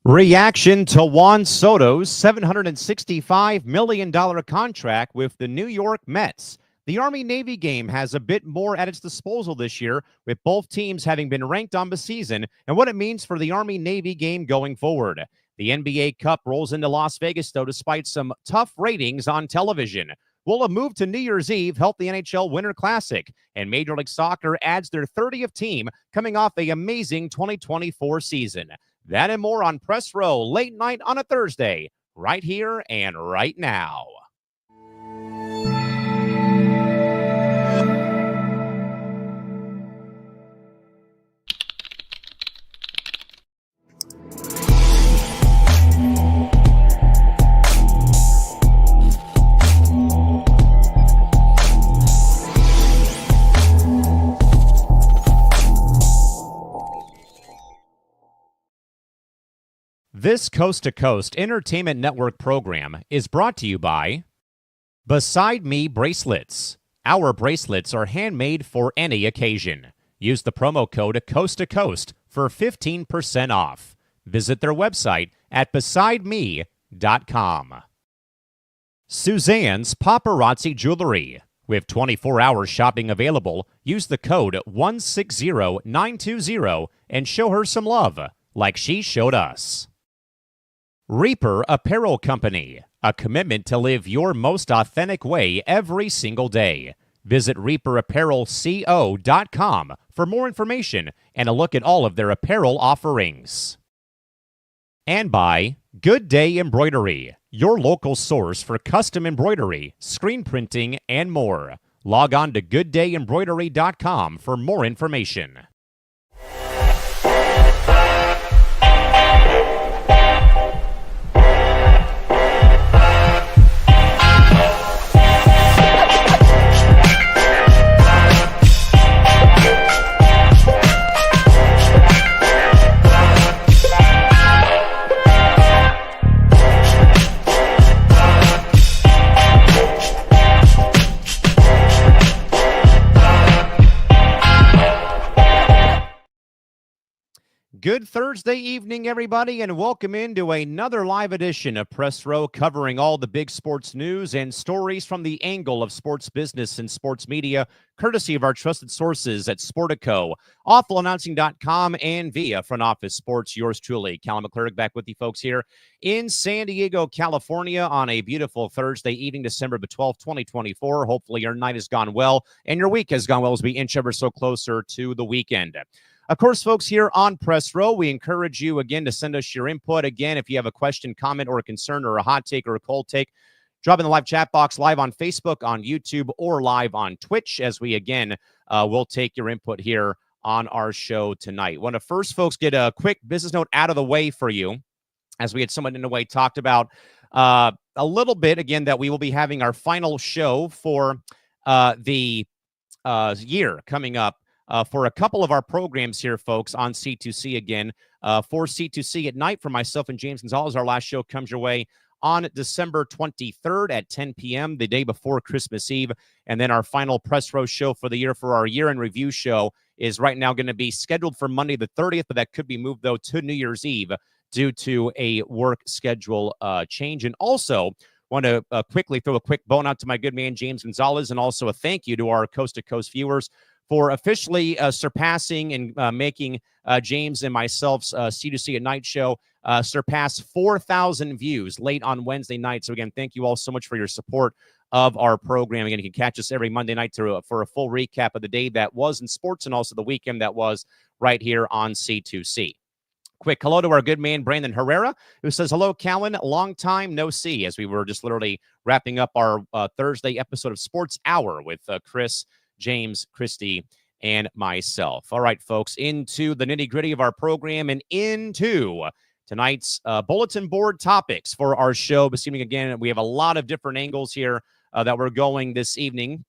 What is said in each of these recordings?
Reaction to Juan Soto's $765 million contract with the New York Mets. The Army-Navy game has a bit more at its disposal this year, with both teams having been ranked on the season and what it means for the Army-Navy game going forward. The NBA Cup rolls into Las Vegas, though, despite some tough ratings on television. Will a move to New Year's Eve help the NHL Winter Classic? And Major League Soccer adds their 30th team coming off an amazing 2024 season. That and more on Press Row, late night on a Thursday, right here and right now. This Coast to Coast Entertainment Network program is brought to you by Beside Me Bracelets. Our bracelets are handmade for any occasion. Use the promo code Coast to Coast for 15% off. Visit their website at besideme.com. Suzanne's Paparazzi Jewelry. With 24-hour shopping available, use the code 160920 and show her some love, like she showed us. Reaper Apparel Company, a commitment to live your most authentic way every single day. Visit reaperapparelco.com for more information and a look at all of their apparel offerings. And by Good Day Embroidery, your local source for custom embroidery, screen printing, and more. Log on to gooddayembroidery.com for more information. Good Thursday evening, everybody, and welcome into another live edition of Press Row, covering all the big sports news and stories from the angle of sports business and sports media, courtesy of our trusted sources at Sportico, awfulannouncing.com, and via Front Office Sports. Yours truly, Callan McClurg, back with you folks here in San Diego, California, on a beautiful Thursday evening, December the 12th, 2024. Hopefully your night has gone well, and your week has gone well as we inch ever so closer to the weekend. Of course, folks, here on Press Row, we encourage you, again, to send us your input. Again, if you have a question, comment, or a concern, or a hot take, or a cold take, drop in the live chat box, live on Facebook, on YouTube, or live on Twitch, as we, again, will take your input here on our show tonight. Want to first, folks, get a quick business note out of the way for you, as we had someone in the way talked about a little bit, again, that we will be having our final show for the year coming up. For a couple of our programs here, folks, on C2C again. For C2C at night for myself and James Gonzalez, our last show comes your way on December 23rd at 10 p.m., the day before Christmas Eve. And then our final Press Row show for the year for our year-end review show is right now going to be scheduled for Monday the 30th, but that could be moved, though, to New Year's Eve due to a work schedule change. And also, want to quickly throw a quick bone out to my good man, James Gonzalez, and also a thank you to our coast-to-coast viewers for officially surpassing and making James and myself's C2C at Night show surpass 4,000 views late on Wednesday night. So, again, thank you all so much for your support of our program. Again, you can catch us every Monday night for a full recap of the day that was in sports and also the weekend that was right here on C2C. Quick hello to our good man, Brandon Herrera, who says, hello, Callan, long time no see, as we were just literally wrapping up our Thursday episode of Sports Hour with Chris, James, Christy, and myself. All right, folks, into the nitty-gritty of our program and into tonight's bulletin board topics for our show. This evening, again, we have a lot of different angles here that we're going this evening.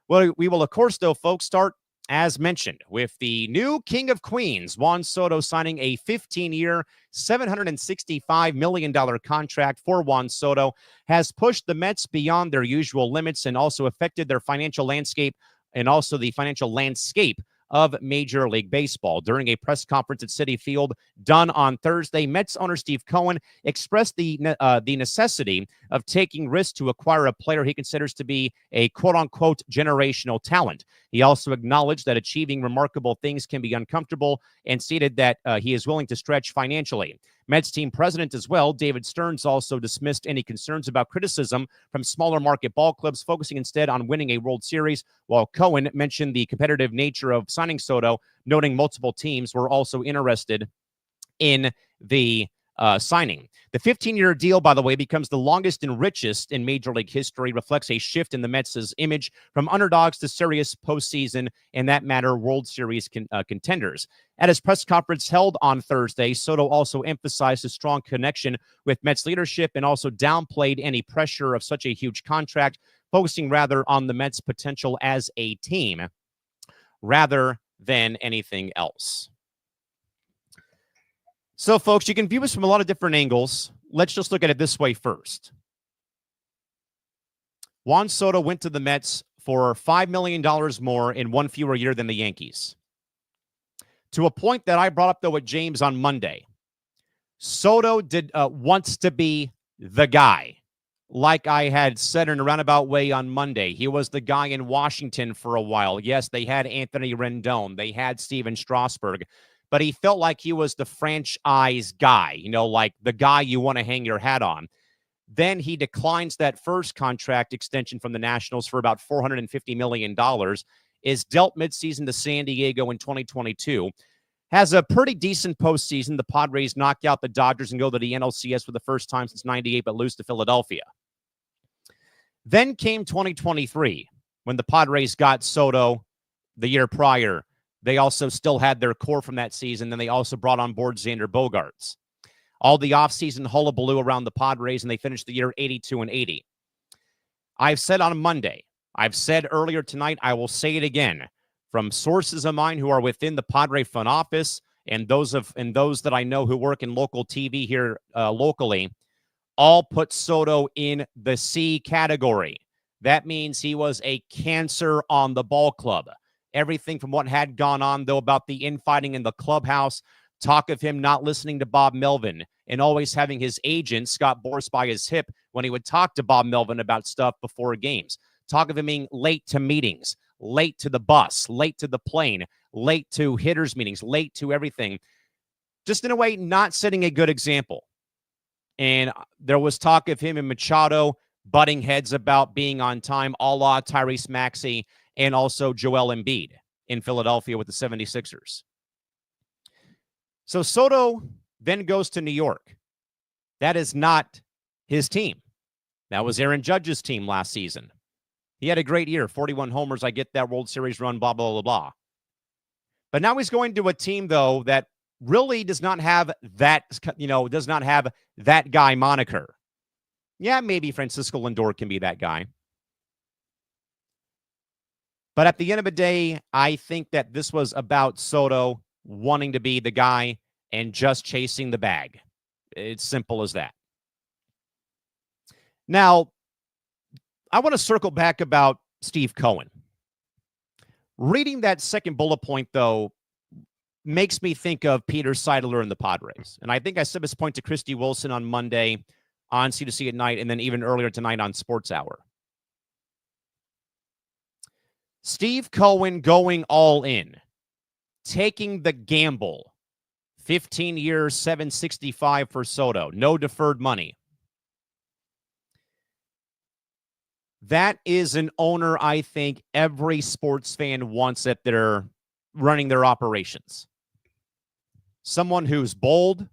Well, we will, of course, though, folks, start, as mentioned, with the new King of Queens, Juan Soto, signing a 15-year, $765 million contract for Juan Soto, has pushed the Mets beyond their usual limits and also affected their financial landscape and also the financial landscape of Major League Baseball. During a press conference at Citi Field done on Thursday, Mets owner Steve Cohen expressed the necessity of taking risks to acquire a player he considers to be a quote-unquote generational talent. He also acknowledged that achieving remarkable things can be uncomfortable and stated that he is willing to stretch financially. Mets team president as well, David Stearns, also dismissed any concerns about criticism from smaller market ball clubs, focusing instead on winning a World Series, while Cohen mentioned the competitive nature of signing Soto, noting multiple teams were also interested in the signing. The 15-year deal, by the way, becomes the longest and richest in Major League history, reflects a shift in the Mets' image from underdogs to serious postseason, and that matter, World Series contenders. At his press conference held on Thursday, Soto also emphasized his strong connection with Mets leadership and also downplayed any pressure of such a huge contract, focusing rather on the Mets' potential as a team rather than anything else. So, folks, you can view this from a lot of different angles. Let's just look at it this way first. Juan Soto went to the Mets for $5 million more in one fewer year than the Yankees. To a point that I brought up, though, with James on Monday, Soto wants to be the guy. Like I had said in a roundabout way on Monday, he was the guy in Washington for a while. Yes, they had Anthony Rendon. They had Steven Strasburg. But he felt like he was the franchise guy, like the guy you want to hang your hat on. Then he declines that first contract extension from the Nationals for about $450 million, is dealt midseason to San Diego in 2022, has a pretty decent postseason. The Padres knock out the Dodgers and go to the NLCS for the first time since '98, but lose to Philadelphia. Then came 2023, when the Padres got Soto the year prior. They also still had their core from that season. Then they also brought on board Xander Bogaerts. All the offseason hullabaloo around the Padres, and they finished the year 82-80. I've said on Monday, I've said earlier tonight, I will say it again, from sources of mine who are within the Padre front office and those that I know who work in local TV here locally, all put Soto in the C category. That means he was a cancer on the ball club. Everything from what had gone on, though, about the infighting in the clubhouse, talk of him not listening to Bob Melvin and always having his agent, Scott Boras, by his hip when he would talk to Bob Melvin about stuff before games. Talk of him being late to meetings, late to the bus, late to the plane, late to hitters' meetings, late to everything. Just in a way, not setting a good example. And there was talk of him and Machado butting heads about being on time, a la Tyrese Maxey, and also Joel Embiid in Philadelphia with the 76ers. So Soto then goes to New York. That is not his team. That was Aaron Judge's team last season. He had a great year, 41 homers. I get that World Series run, blah, blah, blah, blah. But now he's going to a team, though, that really does not have that, does not have that guy moniker. Yeah, maybe Francisco Lindor can be that guy. But at the end of the day, I think that this was about Soto wanting to be the guy and just chasing the bag. It's simple as that. Now, I want to circle back about Steve Cohen. Reading that second bullet point, though, makes me think of Peter Seidler and the Padres. And I think I said this point to Christy Wilson on Monday on C2C at Night, and then even earlier tonight on Sports Hour. Steve Cohen going all in, taking the gamble, 15 years, $765 for Soto, no deferred money. That is an owner I think every sports fan wants at their running their operations. Someone who's bold,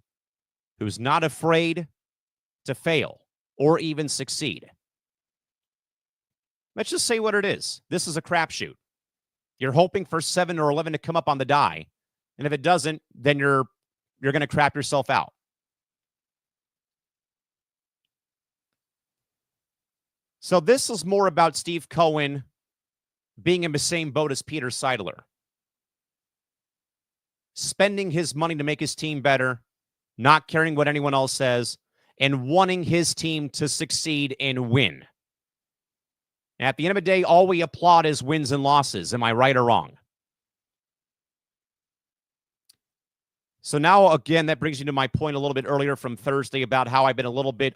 who's not afraid to fail or even succeed. Let's just say what it is. This is a crapshoot. You're hoping for 7 or 11 to come up on the die. And if it doesn't, then you're going to crap yourself out. So this is more about Steve Cohen being in the same boat as Peter Seidler. Spending his money to make his team better, not caring what anyone else says, and wanting his team to succeed and win. At the end of the day, all we applaud is wins and losses. Am I right or wrong? So now, again, that brings you to my point a little bit earlier from Thursday about how I've been a little bit,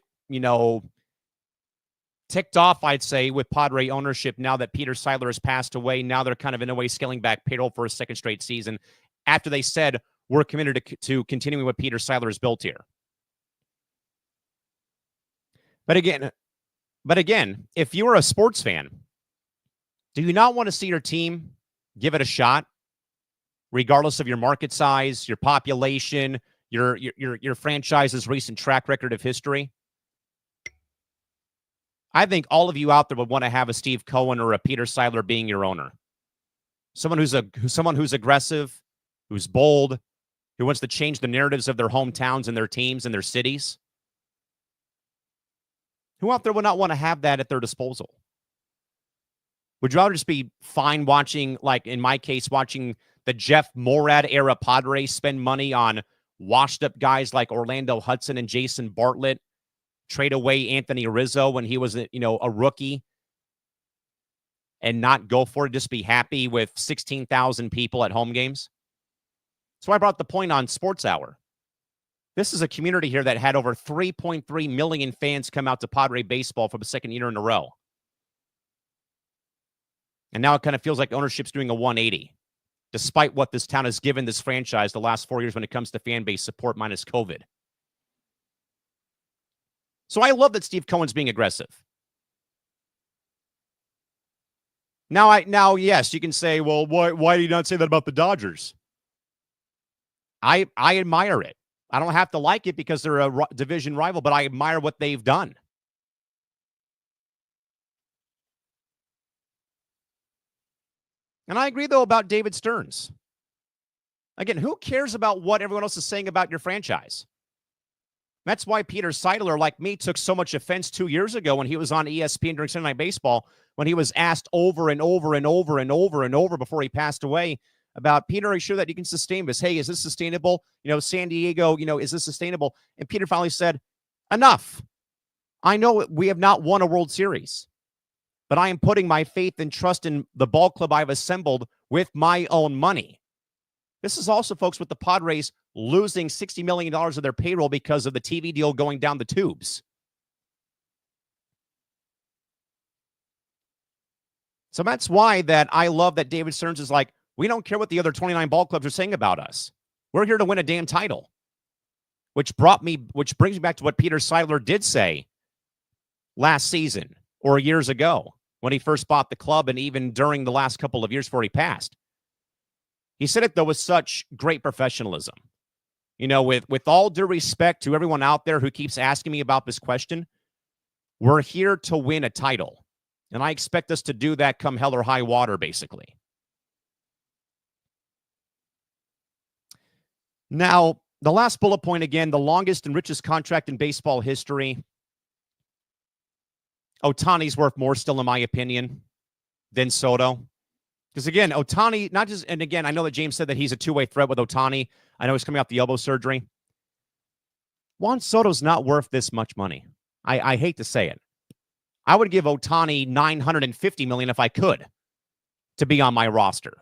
ticked off, I'd say, with Padre ownership now that Peter Seidler has passed away. Now they're kind of, in a way, scaling back payroll for a second straight season after they said, we're committed to continuing what Peter Seidler has built here. But again, if you're a sports fan, do you not want to see your team give it a shot, regardless of your market size, your population, your franchise's recent track record of history? I think all of you out there would want to have a Steve Cohen or a Peter Seidler being your owner. Someone who's aggressive, who's bold, who wants to change the narratives of their hometowns and their teams and their cities. Who out there would not want to have that at their disposal? Would you rather just be fine watching, like in my case, watching the Jeff Morad era Padres spend money on washed up guys like Orlando Hudson and Jason Bartlett, trade away Anthony Rizzo when he was, a rookie, and not go for it, just be happy with 16,000 people at home games? So I brought the point on Sports Hour. This is a community here that had over 3.3 million fans come out to Padre baseball for the second year in a row. And now it kind of feels like ownership's doing a 180, despite what this town has given this franchise the last 4 years when it comes to fan base support minus COVID. So I love that Steve Cohen's being aggressive. Now, yes, you can say, well, why do you not say that about the Dodgers? I admire it. I don't have to like it because they're a division rival, but I admire what they've done. And I agree, though, about David Stearns. Again, who cares about what everyone else is saying about your franchise? That's why Peter Seidler, like me, took so much offense 2 years ago when he was on ESPN during Sunday Night Baseball, when he was asked over and over and over and over and over before he passed away about, Peter, are you sure that you can sustain this? Hey, is this sustainable? San Diego, is this sustainable? And Peter finally said, enough. I know we have not won a World Series, but I am putting my faith and trust in the ball club I've assembled with my own money. This is also, folks, with the Padres losing $60 million of their payroll because of the TV deal going down the tubes. So that's why that I love that David Stearns is like, we don't care what the other 29 ball clubs are saying about us. We're here to win a damn title. Which brings me back to what Peter Seidler did say last season or years ago when he first bought the club, and even during the last couple of years before he passed. He said it, though, with such great professionalism. With all due respect to everyone out there who keeps asking me about this question, we're here to win a title. And I expect us to do that come hell or high water, basically. Now, the last bullet point, again, the longest and richest contract in baseball history. Ohtani's worth more still, in my opinion, than Soto. Because, again, Ohtani, not just, and again, I know that James said that he's a two-way threat with Ohtani. I know he's coming off the elbow surgery. Juan Soto's not worth this much money. I hate to say it. I would give Ohtani $950 million if I could to be on my roster.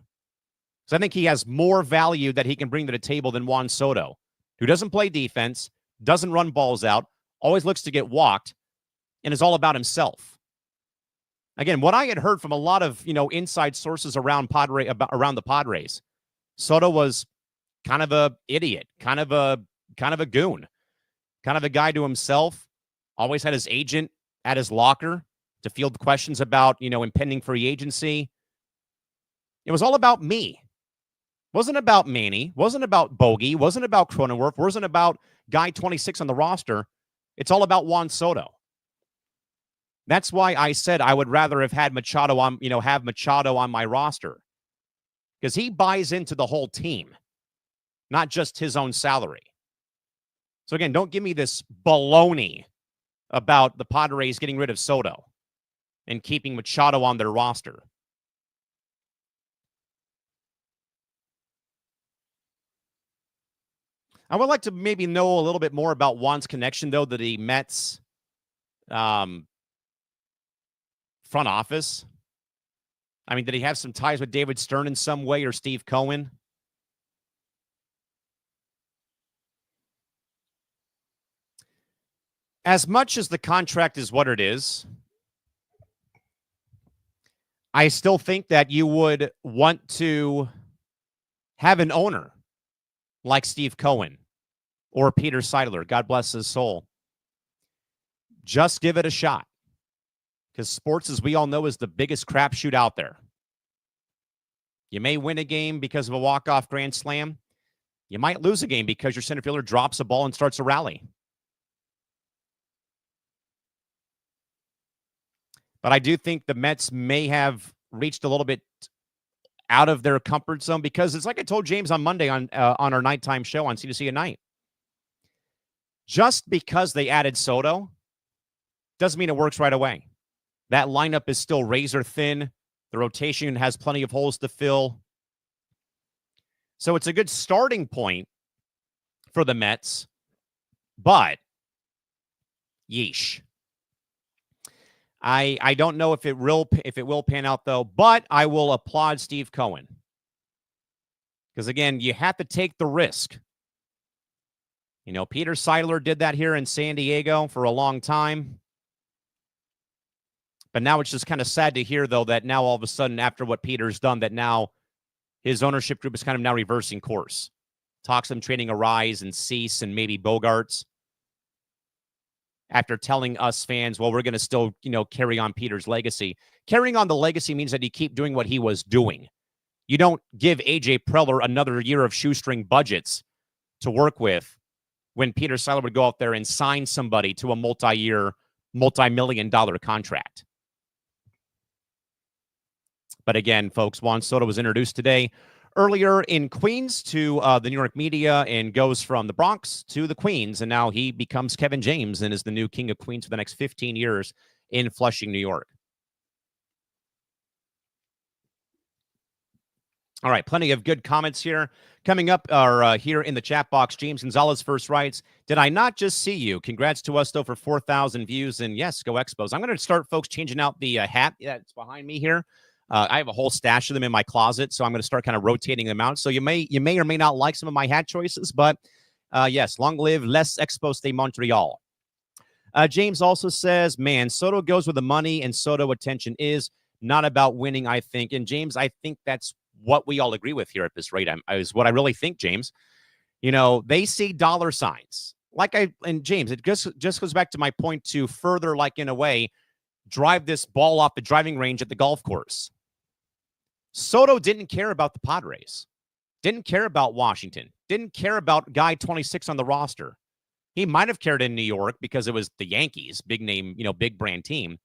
So I think he has more value that he can bring to the table than Juan Soto, who doesn't play defense, doesn't run balls out, always looks to get walked, and is all about himself. Again, what I had heard from a lot of, inside sources around the Padres, Soto was kind of a idiot, kind of a goon, kind of a guy to himself, always had his agent at his locker to field questions about, impending free agency. It was all about me. Wasn't about Manny, wasn't about Bogey, wasn't about Cronenworth, wasn't about guy 26 on the roster. It's all about Juan Soto. That's why I said I would rather have had Machado on, have Machado on my roster, because he buys into the whole team, not just his own salary. So again, don't give me this baloney about the Padres getting rid of Soto and keeping Machado on their roster. I would like to maybe know a little bit more about Juan's connection, though, to the Mets front office. I mean, did he have some ties with David Stern in some way, or Steve Cohen? As much as the contract is what it is, I still think that you would want to have an owner like Steve Cohen or Peter Seidler, God bless his soul. Just give it a shot. Because sports, as we all know, is the biggest crapshoot out there. You may win a game because of a walk-off grand slam. You might lose a game because your center fielder drops a ball and starts a rally. But I do think the Mets may have reached a little bit out of their comfort zone because it's like I told James on Monday on our nighttime show on C2C at night. Just because they added Soto doesn't mean it works right away. That lineup is still razor thin. The rotation has plenty of holes to fill. So it's a good starting point for the Mets, but yeesh. I don't know if it will pan out, though, but I will applaud Steve Cohen. Because, again, you have to take the risk. You know, Peter Seidler did that here in San Diego for a long time. But now it's just kind of sad to hear, though, that now all of a sudden, after what Peter's done, that now his ownership group is kind of now reversing course. Talks them trading Arise and Cease and maybe Bogarts. After telling us fans, well, we're going to still, carry on Peter's legacy. Carrying on the legacy means that you keep doing what he was doing. You don't give A.J. Preller another year of shoestring budgets to work with when Peter Seidler would go out there and sign somebody to a multi-year, multi-million-dollar contract. But again, folks, Juan Soto was introduced today earlier in Queens to the New York media and goes from the Bronx to the Queens. And now he becomes Kevin James and is the new king of Queens for the next 15 years in Flushing, New York. All right, plenty of good comments here. Coming up are here in the chat box. James Gonzalez first writes, did I not just see you? Congrats to us, though, for 4,000 views. And yes, go Expos. I'm going to start, folks, changing out the hat that's behind me here. I have a whole stash of them in my closet, so I'm going to start kind of rotating them out. So you may or may not like some of my hat choices, but yes, long live Les Expos de Montreal. James also says, man, Soto goes where the money and Soto attention is, not about winning, I think. And James, I think that's what we all agree with here at this rate. Is what I really think, James. They see dollar signs. And James, it just goes back to my point to further, in a way, drive this ball off the driving range at the golf course. Soto didn't care about the Padres, didn't care about Washington, didn't care about guy 26 on the roster. He might have cared in New York because it was the Yankees, big name, big brand team.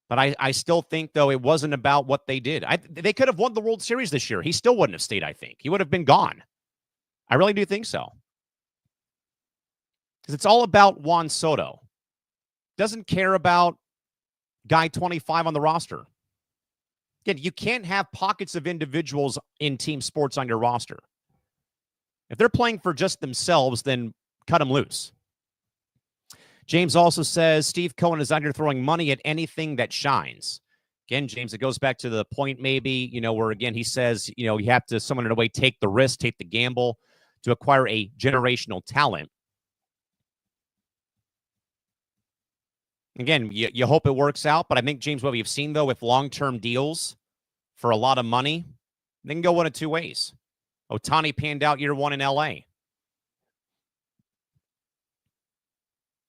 But I still think, though, it wasn't about what they did. They could have won the World Series this year. He still wouldn't have stayed, I think. He would have been gone. I really do think so. Because it's all about Juan Soto. Doesn't care about guy 25 on the roster. Again, you can't have pockets of individuals in team sports on your roster. If they're playing for just themselves, then cut them loose. James also says Steve Cohen is out here throwing money at anything that shines. Again, James, it goes back to the point maybe, where, again, he says, you have to, someone in a way, take the risk, take the gamble to acquire a generational talent. Again, you hope it works out, but I think, James, what we've seen, though, with long-term deals for a lot of money, they can go one of two ways. Ohtani panned out year one in L.A.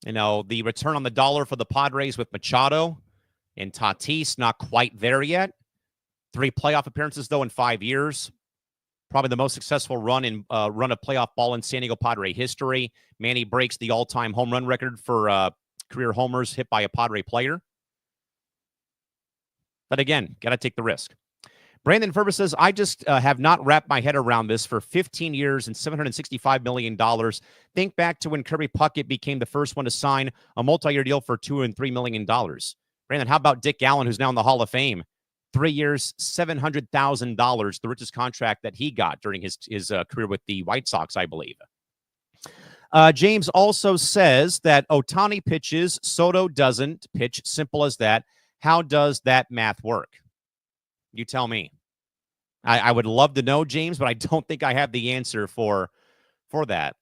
The return on the dollar for the Padres with Machado and Tatis, not quite there yet. 3 playoff appearances, though, in 5 years. Probably the most successful run of playoff ball in San Diego Padre history. Manny breaks the all-time home run record for career homers hit by a Padre player. But again, got to take the risk. Brandon Ferber says, I just have not wrapped my head around this for 15 years and $765 million. Think back to when Kirby Puckett became the first one to sign a multi-year deal for $2 and $3 million. Brandon, how about Dick Allen, who's now in the Hall of Fame? 3 years, $700,000, the richest contract that he got during his career with the White Sox, I believe. James also says that Ohtani pitches, Soto doesn't pitch. Simple as that. How does that math work? You tell me. I would love to know, James, but I don't think I have the answer for that.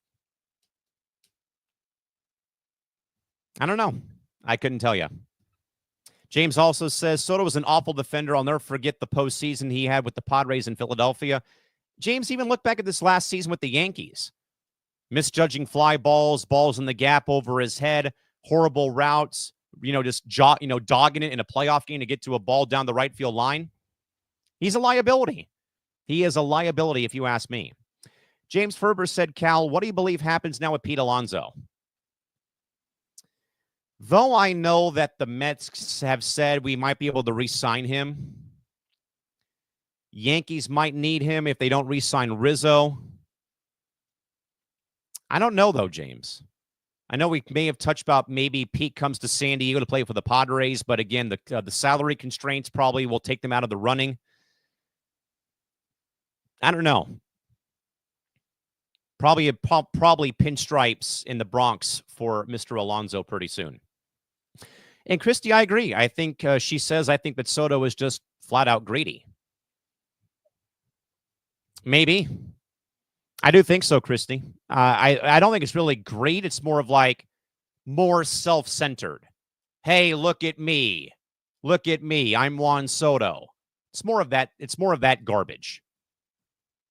I don't know. I couldn't tell you. James also says Soto was an awful defender. I'll never forget the postseason he had with the Padres in Philadelphia. James, even look back at this last season with the Yankees. Misjudging fly balls, balls in the gap over his head, horrible routes, just dogging it in a playoff game to get to a ball down the right field line. He's a liability. He is a liability, if you ask me. James Ferber said, Cal, what do you believe happens now with Pete Alonso? Though I know that the Mets have said we might be able to re-sign him, Yankees might need him if they don't re-sign Rizzo. I don't know, though, James. I know we may have touched about maybe Pete comes to San Diego to play for the Padres, but again, the salary constraints probably will take them out of the running. I don't know. Probably pinstripes in the Bronx for Mr. Alonso pretty soon. And Christy, I agree. I think she says, I think that Soto is just flat out greedy. Maybe. I do think so, Christy. I don't think it's really great. It's more of like more self-centered. Hey, look at me. Look at me. I'm Juan Soto. It's more of that. It's more of that garbage.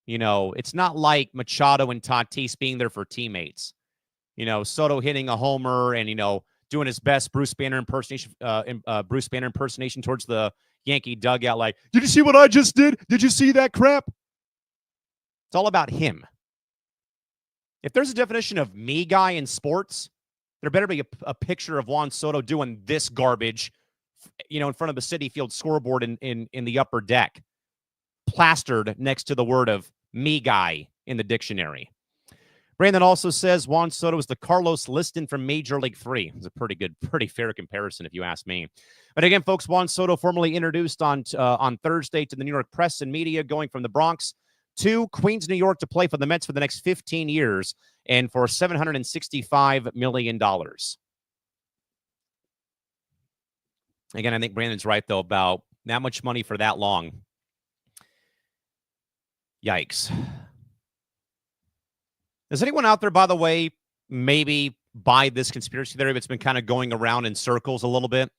It's not like Machado and Tatis being there for teammates. Soto hitting a homer and, doing his best Bruce Banner impersonation towards the Yankee dugout. Like, did you see what I just did? Did you see that crap? It's all about him. If there's a definition of me guy in sports, there better be a picture of Juan Soto doing this garbage, in front of the Citi Field scoreboard in the upper deck, plastered next to the word of me guy in the dictionary. Brandon also says Juan Soto is the Carlos Liston from Major League 3. It's a pretty fair comparison, if you ask me. But again, folks, Juan Soto formally introduced on Thursday to the New York press and media, going from the Bronx to Queens, New York, to play for the Mets for the next 15 years and for $765 million. Again, I think Brandon's right, though, about that much money for that long. Yikes. Does anyone out there, by the way, maybe buy this conspiracy theory that's been kind of going around in circles a little bit?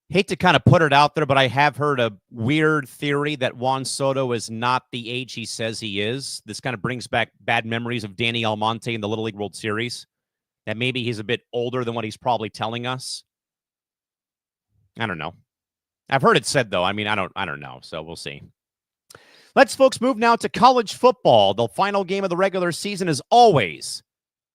Hate to kind of put it out there, but I have heard a weird theory that Juan Soto is not the age he says he is. This kind of brings back bad memories of Danny Almonte in the Little League World Series, that maybe he's a bit older than what he's probably telling us. I don't know. I've heard it said, though. I mean, I don't know, so we'll see. Let's, folks, move now to college football. The final game of the regular season, as always,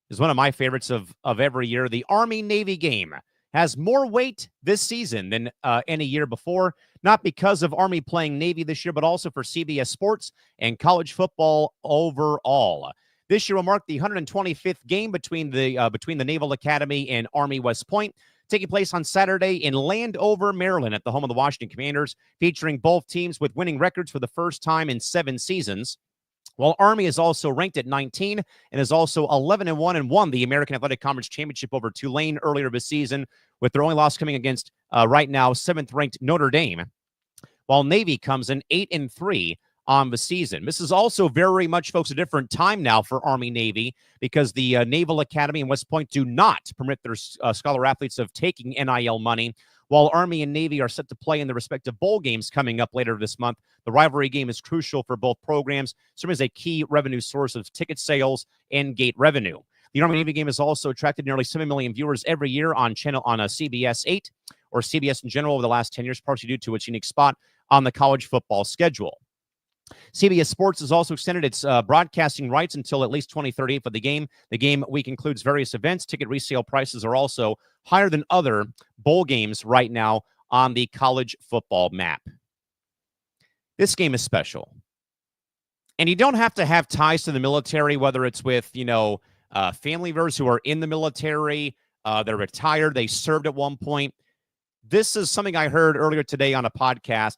is one of my favorites of every year. The Army-Navy game has more weight this season than any year before, not because of Army playing Navy this year, but also for CBS Sports and college football overall. This year will mark the 125th game between the Naval Academy and Army West Point, taking place on Saturday in Landover, Maryland, at the home of the Washington Commanders, featuring both teams with winning records for the first time in 7 seasons. While Army is also ranked at 19 and is also 11-1 and won the American Athletic Conference Championship over Tulane earlier this season, with their only loss coming against right now 7th-ranked Notre Dame. While Navy comes in 8-3 on the season. This is also very much, folks, a different time now for Army-Navy, because the Naval Academy and West Point do not permit their scholar athletes of taking NIL money, while Army and Navy are set to play in the respective bowl games coming up later this month. The rivalry game is crucial for both programs, serving as a key revenue source of ticket sales and gate revenue. The Army-Navy game has also attracted nearly 7 million viewers every year on CBS 8 or CBS in general over the last 10 years, partially due to its unique spot on the college football schedule. CBS Sports has also extended its broadcasting rights until at least 2038 for the game. The game week includes various events. Ticket resale prices are also higher than other bowl games right now on the college football map. This game is special. And you don't have to have ties to the military, whether it's with, family members who are in the military, they're retired, they served at one point. This is something I heard earlier today on a podcast.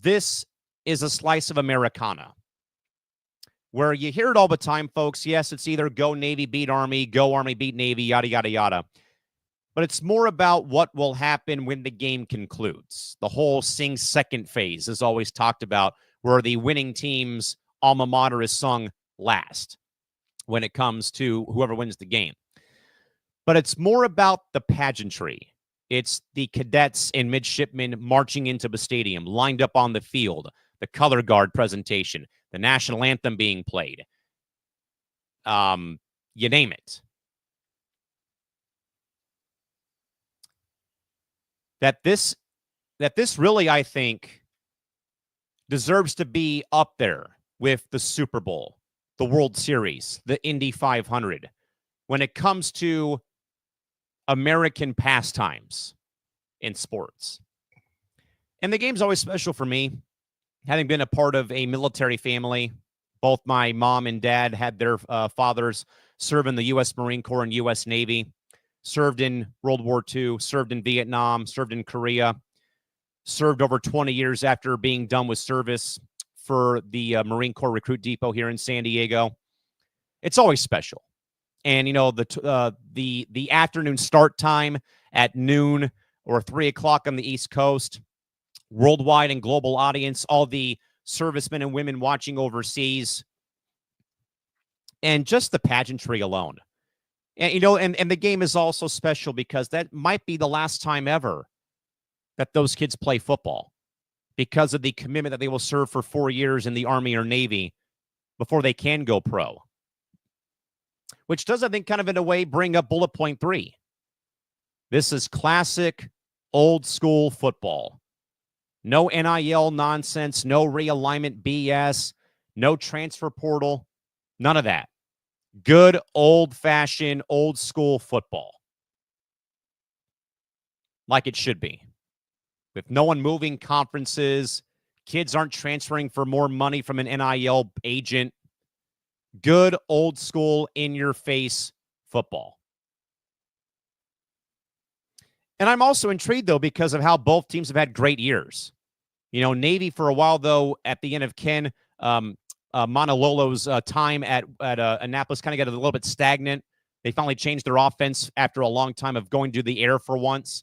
This is a slice of Americana, where you hear it all the time, folks. Yes, it's either go Navy, beat Army, go Army, beat Navy, yada, yada, yada. But it's more about what will happen when the game concludes. The whole sing second phase is always talked about, where the winning team's alma mater is sung last when it comes to whoever wins the game. But it's more about the pageantry. It's the cadets and midshipmen marching into the stadium, lined up on the field, the color guard presentation, the national anthem being played. You name it. That this really, I think, deserves to be up there with the Super Bowl, the World Series, the Indy 500, when it comes to American pastimes in sports. And the game's always special for me, having been a part of a military family. Both my mom and dad had their fathers serve in the U.S. Marine Corps and U.S. Navy, served in World War II, served in Vietnam, served in Korea, served over 20 years after being done with service for the Marine Corps Recruit Depot here in San Diego. It's always special. And, you know, the afternoon start time at noon or 3 o'clock on the East Coast, worldwide and global audience, all the servicemen and women watching overseas, and just the pageantry alone. And, you know, and the game is also special because that might be the last time ever that those kids play football because of the commitment that they will serve for 4 years in the Army or Navy before they can go pro. Which does, I think, kind of in a way bring up bullet point 3. This is classic old school football. No NIL nonsense, no realignment BS, no transfer portal, none of that. Good old-fashioned, old-school football. Like it should be. With no one moving conferences, kids aren't transferring for more money from an NIL agent. Good, old-school, in-your-face football. And I'm also intrigued, though, because of how both teams have had great years. You know, Navy for a while, though, at the end of Ken Monalolo's time at Annapolis kind of got a little bit stagnant. They finally changed their offense after a long time of going to the air for once.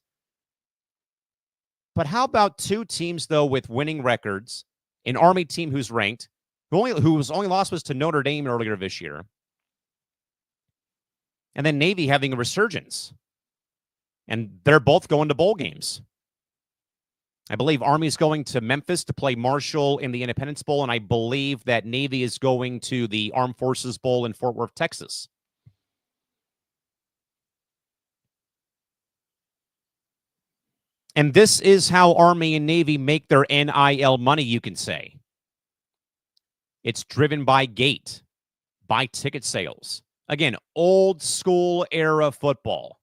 But how about two teams, though, with winning records, an Army team who's ranked, whose only loss was to Notre Dame earlier this year, and then Navy having a resurgence. And they're both going to bowl games. I believe Army's going to Memphis to play Marshall in the Independence Bowl, and I believe that Navy is going to the Armed Forces Bowl in Fort Worth, Texas. And this is how Army and Navy make their NIL money, you can say. It's driven by gate, by ticket sales. Again, old school era football.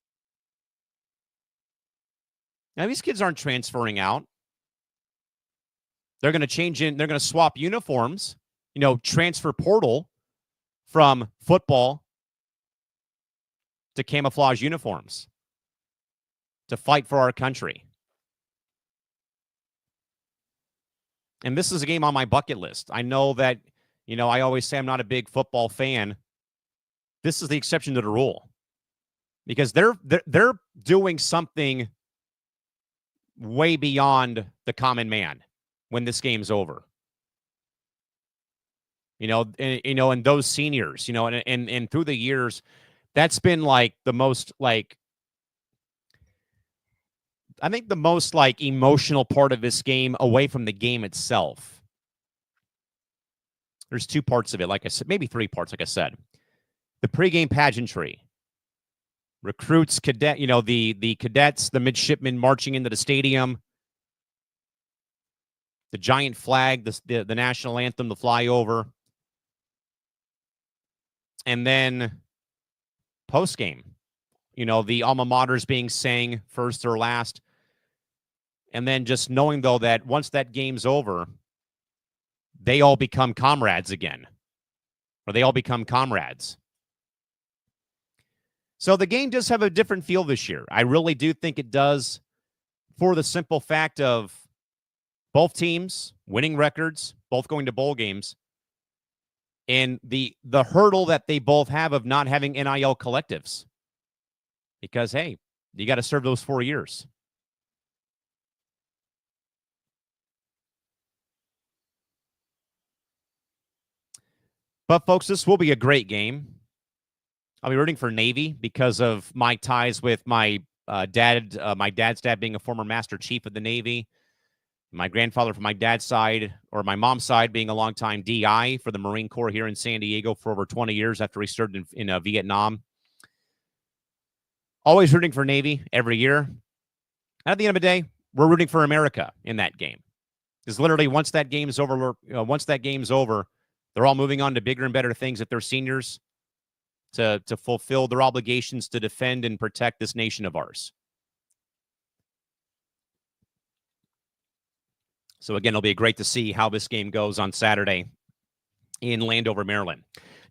Now, these kids aren't transferring out. They're going to change in. They're going to swap uniforms, you know, transfer portal from football to camouflage uniforms to fight for our country. And this is a game on my bucket list. I know that, you know, I always say I'm not a big football fan. This is the exception to the rule because they're doing something way beyond the common man when this game's over. And those seniors, and through the years, that's been like the most I think the most emotional part of this game away from the game itself. There's two parts of it, like I said, maybe three parts, like I said. The pregame pageantry. Recruits, the cadets, the midshipmen marching into the stadium. The giant flag, the national anthem, the flyover. And then postgame, the alma maters being sang first or last. And then just knowing, though, that once that game's over, they all become comrades again. Or they all become comrades. So the game does have a different feel this year. I really do think it does, for the simple fact of both teams winning records, both going to bowl games, and the hurdle that they both have of not having NIL collectives. Because, hey, you got to serve those 4 years. But, folks, this will be a great game. I'll be rooting for Navy because of my ties with my dad, my dad's dad being a former Master Chief of the Navy. My grandfather from my dad's side, or my mom's side, being a longtime DI for the Marine Corps here in San Diego for over 20 years after he served in Vietnam. Always rooting for Navy every year. At the end of the day, we're rooting for America in that game. Because literally, once that game's over, they're all moving on to bigger and better things if they're seniors to fulfill their obligations to defend and protect this nation of ours. So again, it'll be great to see how this game goes on Saturday in Landover, Maryland.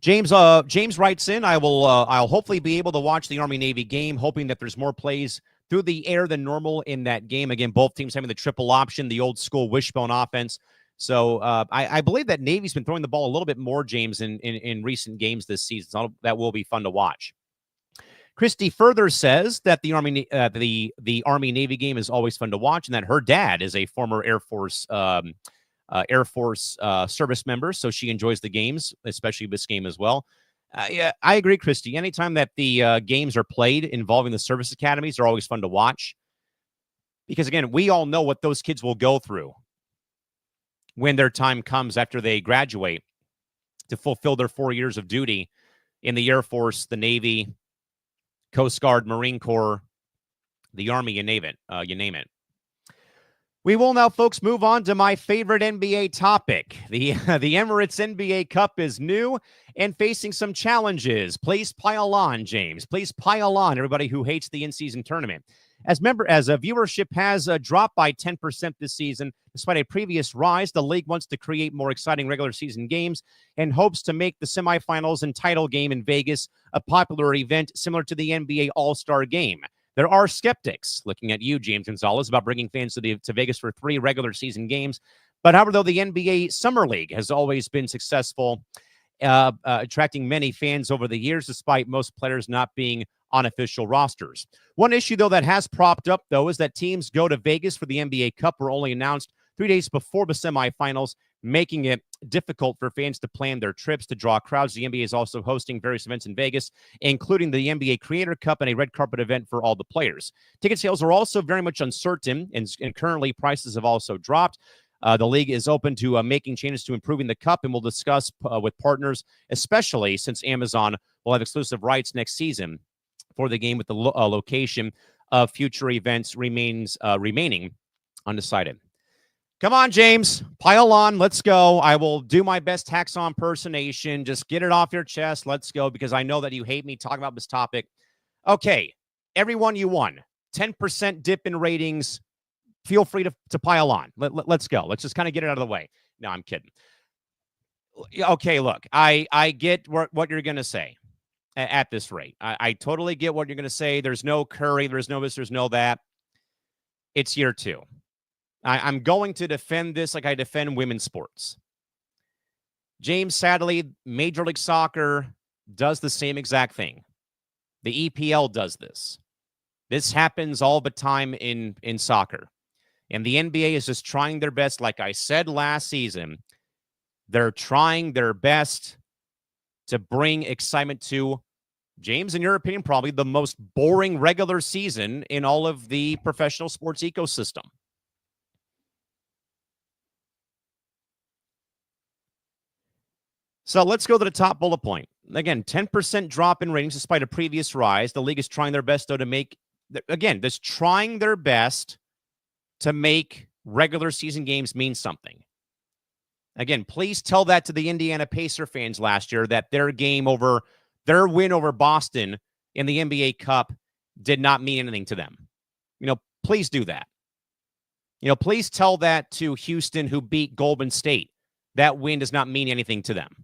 James writes in, I'll hopefully be able to watch the Army-Navy game, hoping that there's more plays through the air than normal in that game. Again, both teams having the triple option, the old school wishbone offense. So I believe that Navy's been throwing the ball a little bit more, James, in recent games this season. So that will be fun to watch. Christy further says that the Army-Navy game is always fun to watch, and that her dad is a former Air Force service member, so she enjoys the games, especially this game as well. Yeah, I agree, Christy. Anytime that the games are played involving the service academies, they're always fun to watch. Because, again, we all know what those kids will go through when their time comes after they graduate to fulfill their 4 years of duty in the Air Force, the Navy, Coast Guard, Marine Corps, the Army, you name it. We will now, folks, move on to my favorite NBA topic. The Emirates NBA Cup is new and facing some challenges. Please pile on, James. Please pile on, everybody who hates the in-season tournament. As viewership has dropped by 10% this season, despite a previous rise, the league wants to create more exciting regular season games and hopes to make the semifinals and title game in Vegas a popular event similar to the NBA All-Star Game. There are skeptics, looking at you, James Gonzalez, about bringing fans to Vegas for 3 regular season games. But however, though the NBA Summer League has always been successful, attracting many fans over the years, despite most players not being on official rosters. One issue, though, that has propped up, though, is that teams go to Vegas for the NBA Cup were only announced 3 days before the semifinals, making it difficult for fans to plan their trips to draw crowds. The NBA is also hosting various events in Vegas, including the NBA Creator Cup and a red carpet event for all the players. Ticket sales are also very much uncertain, and currently prices have also dropped. The league is open to making changes to improving the cup, and we'll discuss with partners, especially since Amazon will have exclusive rights next season for the game, with the location of future events remaining undecided. Come on, James. Pile on. Let's go. I will do my best Hacksaw impersonation. Just get it off your chest. Let's go, because I know that you hate me talking about this topic. Okay, everyone, you won. 10% dip in ratings. Feel free to pile on. Let's go. Let's just kind of get it out of the way. No, I'm kidding. Okay, look, I get what you're going to say at this rate. I totally get what you're going to say. There's no Curry. There's no this. There's no that. It's year 2. I'm going to defend this like I defend women's sports. James, sadly, Major League Soccer does the same exact thing. The EPL does this. This happens all the time in soccer. And the NBA is just trying their best. Like I said last season, they're trying their best to bring excitement to, James, in your opinion, probably the most boring regular season in all of the professional sports ecosystem. So let's go to the top bullet point. Again, 10% drop in ratings despite a previous rise. The league is trying their best, though, to make, again, just trying their best to make regular season games mean something. Again, please tell that to the Indiana Pacer fans last year, that their win over Boston in the NBA Cup did not mean anything to them. Please do that. Please tell that to Houston, who beat Golden State. That win does not mean anything to them.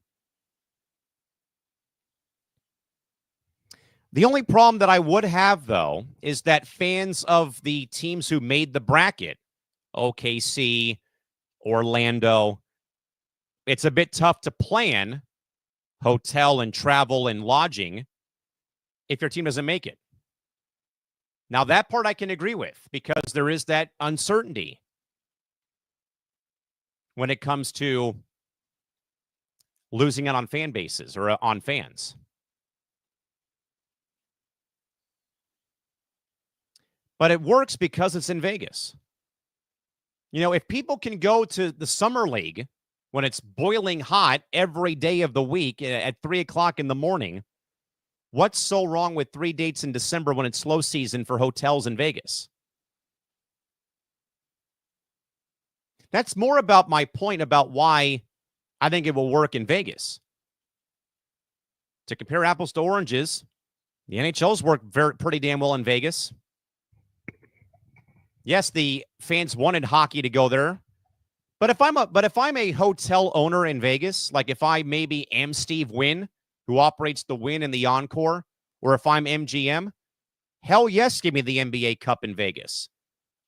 The only problem that I would have, though, is that fans of the teams who made the bracket, OKC, Orlando, it's a bit tough to plan hotel and travel and lodging if your team doesn't make it. Now, that part I can agree with, because there is that uncertainty when it comes to losing out on fan bases or on fans. But it works because it's in Vegas. You know, if people can go to the Summer League when it's boiling hot every day of the week at 3 o'clock in the morning, what's so wrong with 3 dates in December when it's slow season for hotels in Vegas? That's more about my point about why I think it will work in Vegas. To compare apples to oranges, the NHL's worked pretty damn well in Vegas. Yes, the fans wanted hockey to go there. But if I'm a hotel owner in Vegas, like if I maybe am Steve Wynn, who operates the Wynn and the Encore, or if I'm MGM, hell yes, give me the NBA Cup in Vegas.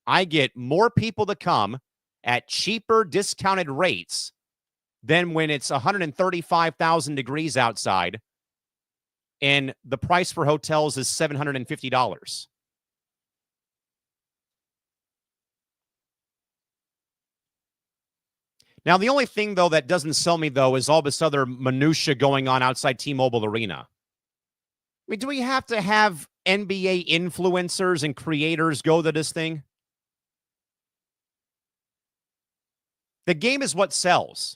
I get more people to come at cheaper, discounted rates than when it's 135,000 degrees outside and the price for hotels is $750. Now, the only thing, though, that doesn't sell me, though, is all this other minutia going on outside T-Mobile Arena. I mean, do we have to have NBA influencers and creators go to this thing? The game is what sells.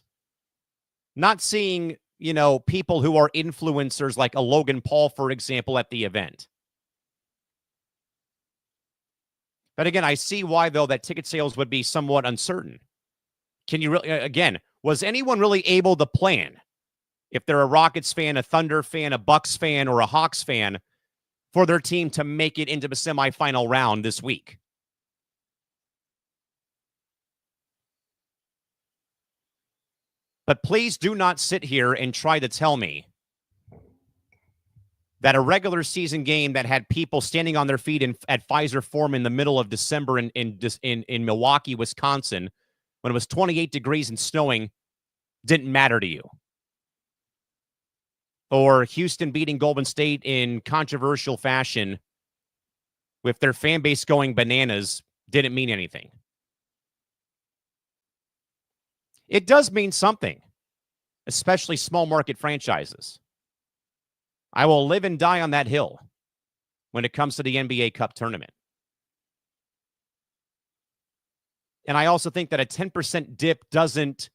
Not seeing, you know, people who are influencers like a Logan Paul, for example, at the event. But again, I see why, though, that ticket sales would be somewhat uncertain. Can you really, again, was anyone really able to plan, if they're a Rockets fan, a Thunder fan, a Bucks fan, or a Hawks fan, for their team to make it into the semifinal round this week? But please do not sit here and try to tell me that a regular season game that had people standing on their feet at Pfizer Forum in the middle of December in Milwaukee, Wisconsin, when it was 28 degrees and snowing, didn't matter to you. Or Houston beating Golden State in controversial fashion with their fan base going bananas didn't mean anything. It does mean something, especially small market franchises. I will live and die on that hill when it comes to the NBA Cup tournament. And I also think that a 10% dip doesn't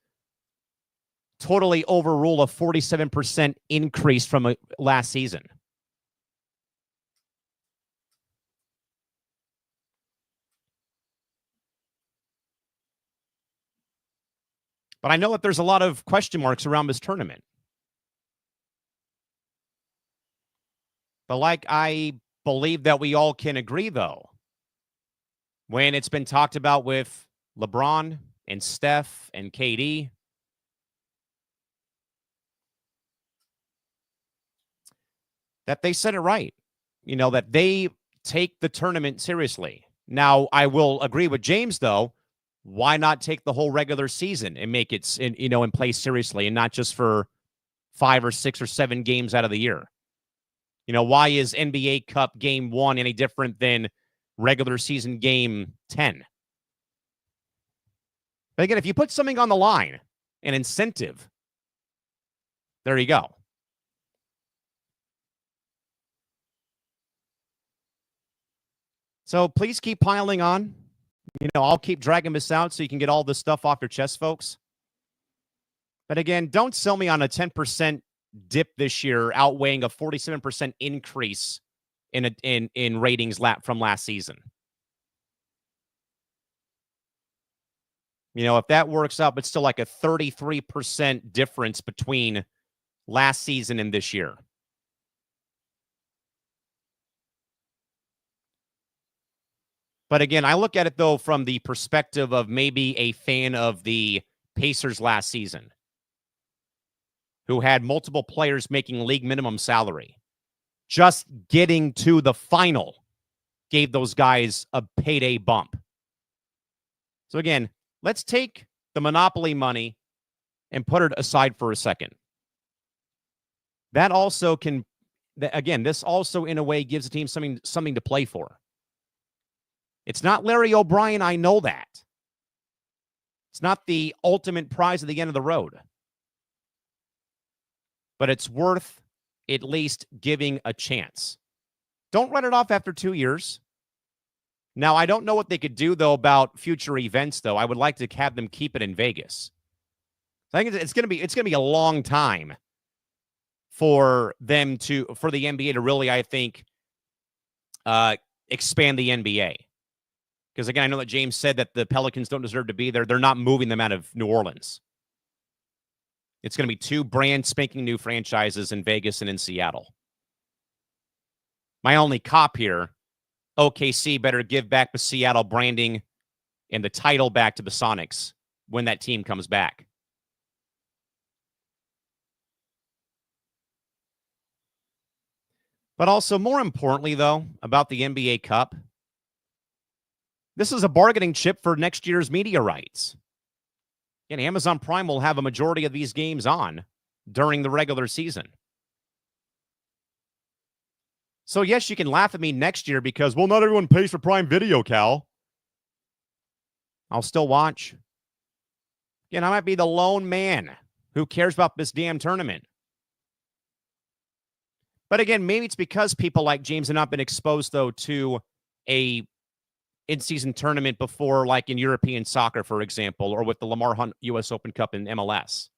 totally overrule a 47% increase from last season. But I know that there's a lot of question marks around this tournament. But like I believe that we all can agree, though, when it's been talked about with LeBron and Steph and KD, that they said it right. You know, that they take the tournament seriously. Now, I will agree with James, though. Why not take the whole regular season and make it, in play seriously and not just for 5 or 6 or 7 games out of the year? You know, why is NBA Cup Game 1 any different than regular season Game 10? But again, if you put something on the line, an incentive, there you go. So please keep piling on. You know, I'll keep dragging this out so you can get all this stuff off your chest, folks. But again, don't sell me on a 10% dip this year outweighing a 47% increase in ratings from last season. You know, if that works out, but still like a 33% difference between last season and this year. But again, I look at it, though, from the perspective of maybe a fan of the Pacers last season, who had multiple players making league minimum salary. Just getting to the final gave those guys a payday bump. So again, let's take the monopoly money and put it aside for a second. That also can, again, this also in a way gives the team something to play for. It's not Larry O'Brien, I know that. It's not the ultimate prize at the end of the road. But it's worth at least giving a chance. Don't write it off after 2 years. Now, I don't know what they could do, though, about future events, though. I would like to have them keep it in Vegas. I think it's going to be a long time for the NBA to really, I think, expand the NBA. Because, again, I know that James said that the Pelicans don't deserve to be there. They're not moving them out of New Orleans. It's going to be two brand spanking new franchises in Vegas and in Seattle. My only cop here, OKC better give back the Seattle branding and the title back to the Sonics when that team comes back. But also, more importantly, though, about the NBA Cup, this is a bargaining chip for next year's media rights. And Amazon Prime will have a majority of these games on during the regular season. So, yes, you can laugh at me next year because, well, not everyone pays for Prime Video, Cal. I'll still watch. Again, I might be the lone man who cares about this damn tournament. But again, maybe it's because people like James have not been exposed, though, to a in-season tournament before, like in European soccer, for example, or with the Lamar Hunt U.S. Open Cup in MLS.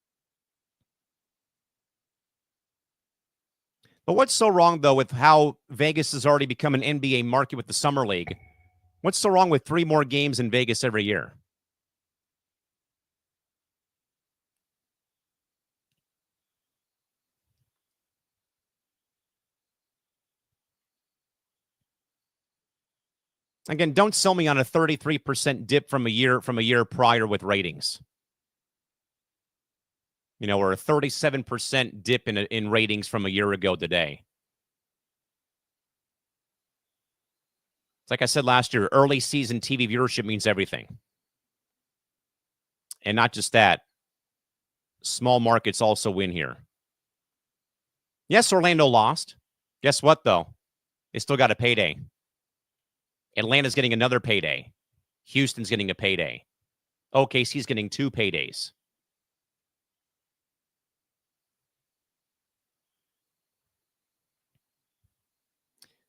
But what's so wrong, though, with how Vegas has already become an NBA market with the Summer League? What's so wrong with 3 more games in Vegas every year? Again, don't sell me on a 33% dip from a year prior with ratings. You know, or a 37% dip in ratings from a year ago today. It's like I said last year, early season TV viewership means everything. And not just that, small markets also win here. Yes, Orlando lost. Guess what, though? They still got a payday. Atlanta's getting another payday. Houston's getting a payday. OKC's getting 2 paydays.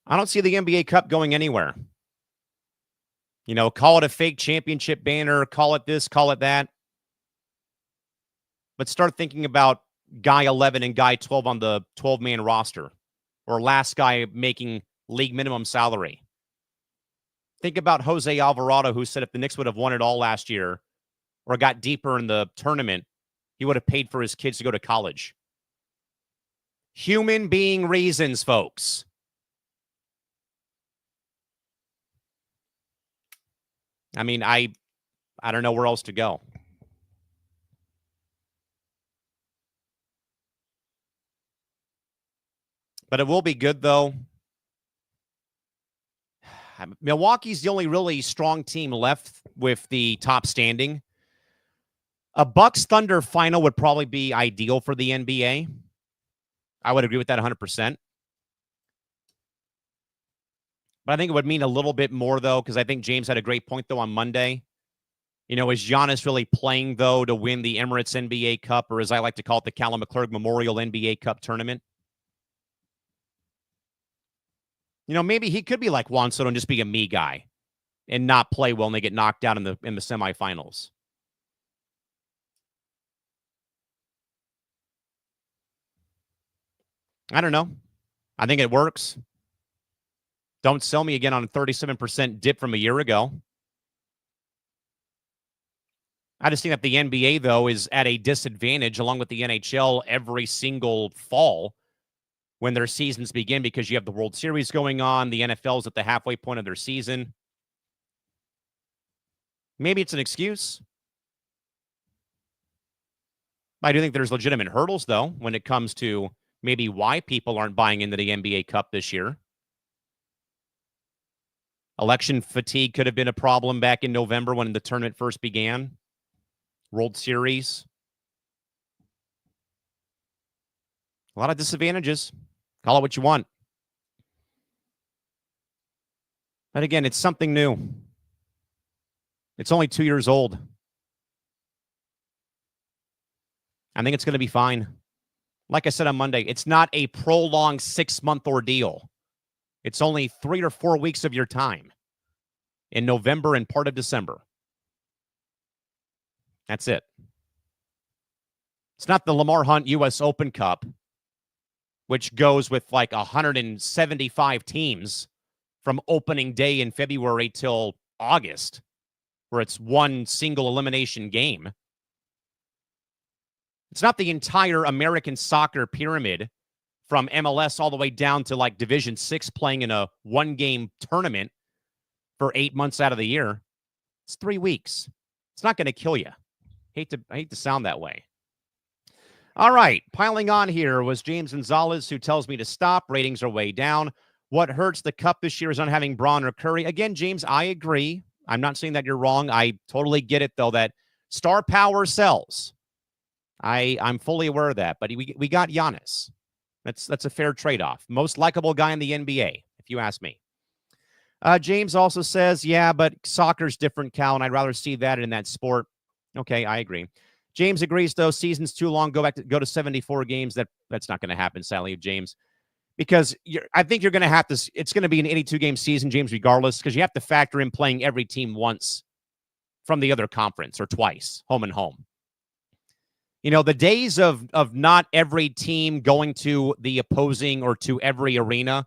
I don't see the NBA Cup going anywhere. You know, call it a fake championship banner, call it this, call it that. But start thinking about guy 11 and guy 12 on the 12-man roster, or last guy making league minimum salary. Think about Jose Alvarado, who said if the Knicks would have won it all last year or got deeper in the tournament, he would have paid for his kids to go to college. Human being reasons, folks. I mean, I don't know where else to go. But it will be good, though. Milwaukee's the only really strong team left with the top standing. A Bucks Thunder final would probably be ideal for the NBA. I would agree with that 100%. But I think it would mean a little bit more, though, because I think James had a great point, though, on Monday. You know, is Giannis really playing, though, to win the Emirates NBA Cup, or as I like to call it, the Callan McClurg Memorial NBA Cup tournament? You know, maybe he could be like Juan Soto and just be a me guy and not play well and they get knocked out in the semifinals. I don't know. I think it works. Don't sell me again on a 37% dip from a year ago. I just think that the NBA, though, is at a disadvantage along with the NHL every single fall when their seasons begin because you have the World Series going on. The NFL's at the halfway point of their season. Maybe it's an excuse. I do think there's legitimate hurdles, though, when it comes to maybe why people aren't buying into the NBA Cup this year. Election fatigue could have been a problem back in November when the tournament first began. World Series. A lot of disadvantages. Call it what you want. But again, it's something new. It's only 2 years old. I think it's going to be fine. Like I said on Monday, it's not a prolonged 6-month ordeal. It's only 3 or 4 weeks of your time. in November and part of December. That's it. It's not the Lamar Hunt U.S. Open Cup, which goes with like 175 teams from opening day in February till August, where it's one single elimination game. It's not the entire American soccer pyramid from MLS all the way down to like Division 6 playing in a one-game tournament for 8 months out of the year. It's 3 weeks. It's not going to kill you. I hate to sound that way. All right, piling on here was James Gonzalez, who tells me to stop. Ratings are way down. What hurts the Cup this year is not having Braun or Curry. Again, James, I agree. I'm not saying that you're wrong. I totally get it, though, that star power sells. I'm fully aware of that, but we got Giannis. That's a fair trade-off. Most likable guy in the NBA, if you ask me. James also says, yeah, but soccer's different, Cal, and I'd rather see that in that sport. Okay, I agree. James agrees, though. Season's too long. Go to 74 games. That's not going to happen, sadly, James, because I think you're going to have to. It's going to be an 82-game season, James, regardless, because you have to factor in playing every team once from the other conference or twice, home and home. You know, the days of not every team going to the opposing or to every arena,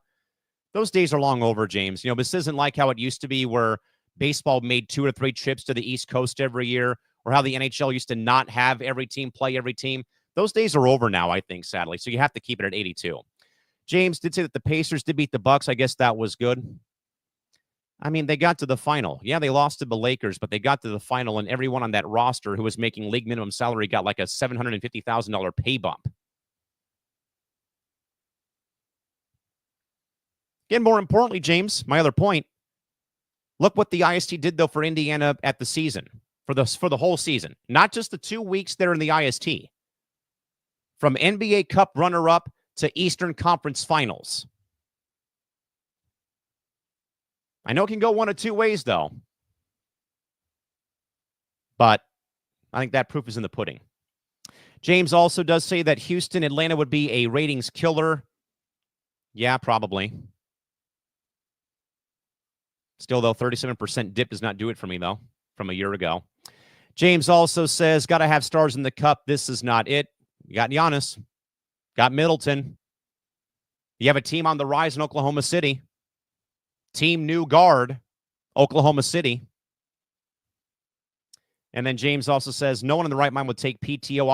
those days are long over, James. You know, this isn't like how it used to be where baseball made 2 or 3 trips to the East Coast every year, or how the NHL used to not have every team play every team. Those days are over now, I think, sadly. So you have to keep it at 82. James did say that the Pacers did beat the Bucks. I guess that was good. I mean, they got to the final. Yeah, they lost to the Lakers, but they got to the final, and everyone on that roster who was making league minimum salary got like a $750,000 pay bump. Again, more importantly, James, my other point, look what the IST did, though, for Indiana at the season, for the whole season. Not just the 2 weeks there in the IST. From NBA Cup runner-up to Eastern Conference Finals. I know it can go one of 2 ways, though. But I think that proof is in the pudding. James also does say that Houston, Atlanta would be a ratings killer. Yeah, probably. Still, though, 37% dip does not do it for me, though, from a year ago. James also says, got to have stars in the Cup. This is not it. You got Giannis. Got Middleton. You have a team on the rise in Oklahoma City. Team new guard, Oklahoma City. And then James also says, no one in the right mind would take PTO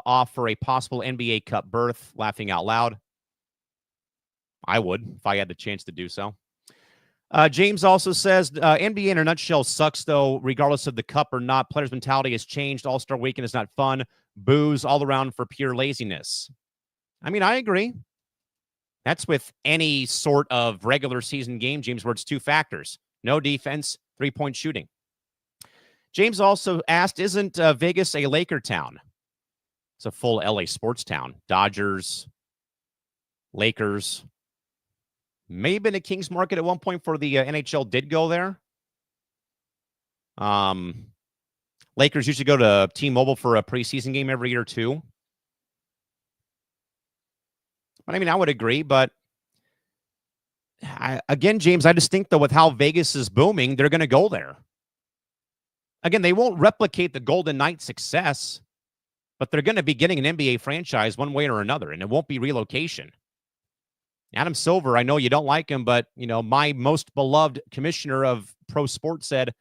off for a possible NBA Cup berth. Laughing out loud. I would, if I had the chance to do so. James also says, NBA in a nutshell sucks, though, regardless of the Cup or not. Players' mentality has changed. All-Star Weekend is not fun. Booze all around for pure laziness. I mean, I agree. That's with any sort of regular season game, James, where it's 2 factors. No defense, 3-point shooting. James also asked, isn't Vegas a Laker town? It's a full LA sports town. Dodgers, Lakers. May have been a Kings market at one point for the NHL did go there. Lakers usually go to T-Mobile for a preseason game every year, too. But I mean, I would agree, but again, James, I just think, though, with how Vegas is booming, they're going to go there. Again, they won't replicate the Golden Knights' success, but they're going to be getting an NBA franchise one way or another, and it won't be relocation. Adam Silver, I know you don't like him, but, you know, my most beloved commissioner of pro sports said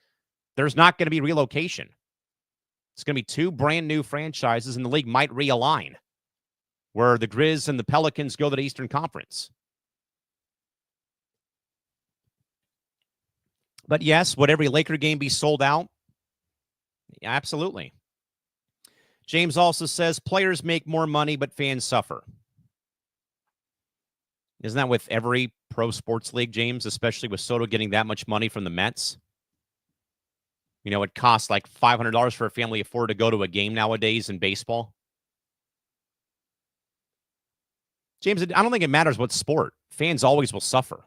there's not going to be relocation. It's going to be 2 brand new franchises, and the league might realign, where the Grizz and the Pelicans go to the Eastern Conference. But yes, would every Laker game be sold out? Yeah, absolutely. James also says players make more money, but fans suffer. Isn't that with every pro sports league, James, especially with Soto getting that much money from the Mets? You know, it costs like $500 for a family of 4 to go to a game nowadays in baseball. James, I don't think it matters what sport. Fans always will suffer.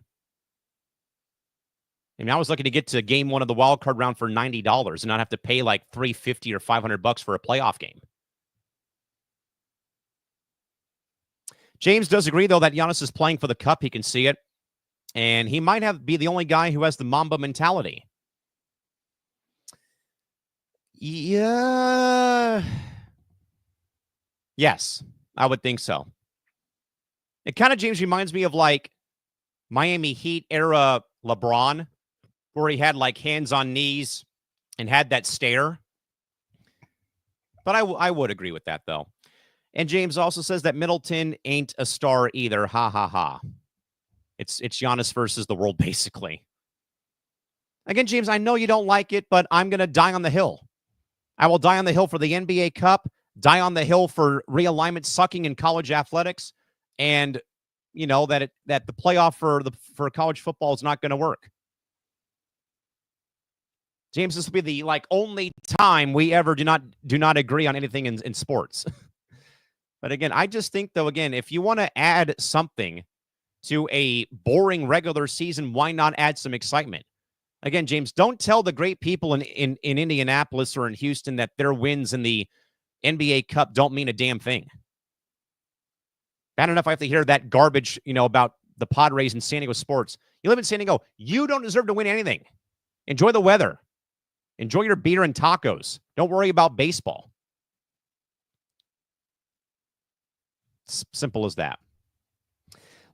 I mean, I was looking to get to game 1 of the wild card round for $90 and not have to pay like $350 or $500 for a playoff game. James does agree, though, that Giannis is playing for the Cup. He can see it. And he might be the only guy who has the Mamba mentality. Yeah. Yes, I would think so. It kind of, James, reminds me of like Miami Heat era LeBron, where he had like hands on knees and had that stare. But I would agree with that, though. And James also says that Middleton ain't a star either. Ha, ha, ha. It's Giannis versus the world, basically. Again, James, I know you don't like it, but I'm going to die on the hill. I will die on the hill for the NBA Cup, die on the hill for realignment sucking in college athletics, and that the playoff for college football is not going to work. James, this will be the only time we ever do not agree on anything in sports. But again, I just think, though, again, if you want to add something to a boring regular season, why not add some excitement? Again, James, don't tell the great people in Indianapolis or in Houston that their wins in the NBA Cup don't mean a damn thing. Bad enough I have to hear that garbage, about the Padres and San Diego sports. You live in San Diego. You don't deserve to win anything. Enjoy the weather. Enjoy your beer and tacos. Don't worry about baseball. It's simple as that.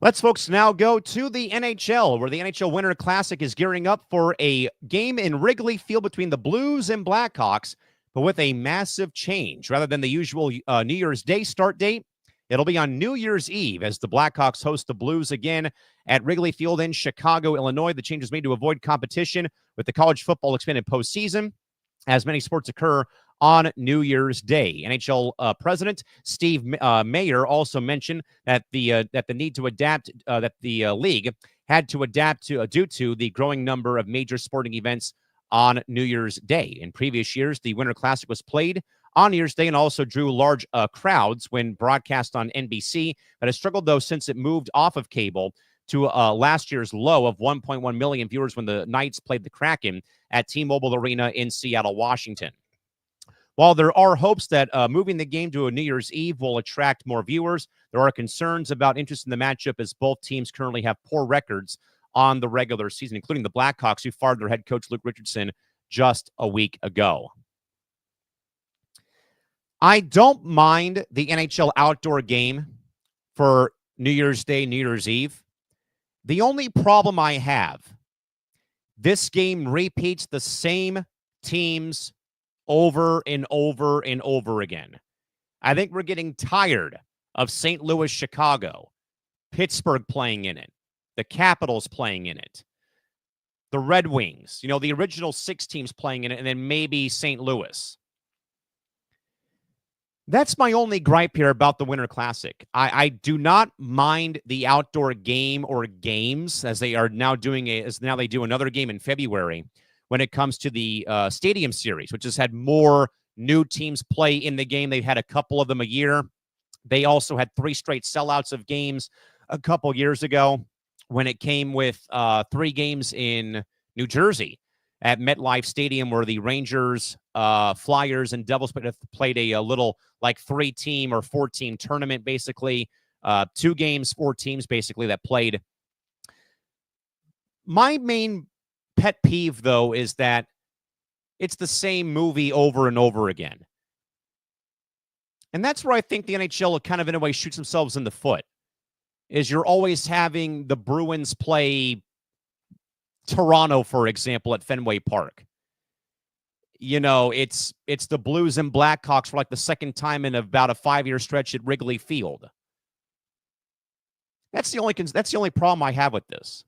Let's, folks, now go to the NHL, where the NHL Winter Classic is gearing up for a game in Wrigley Field between the Blues and Blackhawks, but with a massive change. Rather than the usual New Year's Day start date, it'll be on New Year's Eve as the Blackhawks host the Blues again at Wrigley Field in Chicago, Illinois. The change was made to avoid competition with the college football expanded postseason, as many sports occur on New Year's Day. NHL President Steve Mayer also mentioned that the need to adapt, that the league had to adapt to due to the growing number of major sporting events on New Year's Day. In previous years, the Winter Classic was played on New Year's Day and also drew large crowds when broadcast on NBC, but has struggled, though, since it moved off of cable to last year's low of 1.1 million viewers when the Knights played the Kraken at T-Mobile Arena in Seattle, Washington. While there are hopes that moving the game to a New Year's Eve will attract more viewers, there are concerns about interest in the matchup as both teams currently have poor records on the regular season, including the Blackhawks, who fired their head coach Luke Richardson just a week ago. I don't mind the NHL outdoor game for New Year's Day, New Year's Eve. The only problem I have, this game repeats the same teams over and over and over again. I think we're getting tired of St. Louis, Chicago, Pittsburgh playing in it, the Capitals playing in it, the Red Wings, the original 6 teams playing in it, and then maybe St. Louis. That's my only gripe here about the Winter Classic. I do not mind the outdoor game or games, as they are now doing they do another game in February when it comes to the Stadium Series, which has had more new teams play in the game. They've had a couple of them a year. They also had 3 straight sellouts of games a couple years ago when it came with 3 games in New Jersey at MetLife Stadium, where the Rangers, Flyers, and Devils played a little 3-team or 4-team tournament, basically. 2 games, 4 teams, basically, that played. My main pet peeve, though, is that it's the same movie over and over again. And that's where I think the NHL kind of, in a way, shoots themselves in the foot, is you're always having the Bruins play Toronto, for example, at Fenway Park. It's the Blues and Blackhawks for the second time in about a 5-year stretch at Wrigley Field. That's the only problem I have with this.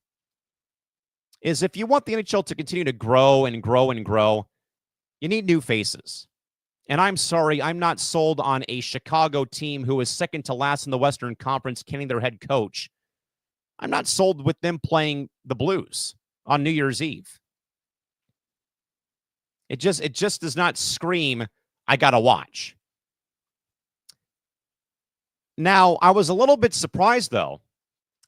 Is if you want the NHL to continue to grow and grow and grow, you need new faces. And I'm sorry, I'm not sold on a Chicago team who is second to last in the Western Conference, kenning their head coach. I'm not sold with them playing the Blues on New Year's Eve. It just does not scream, I gotta watch. Now, I was a little bit surprised, though,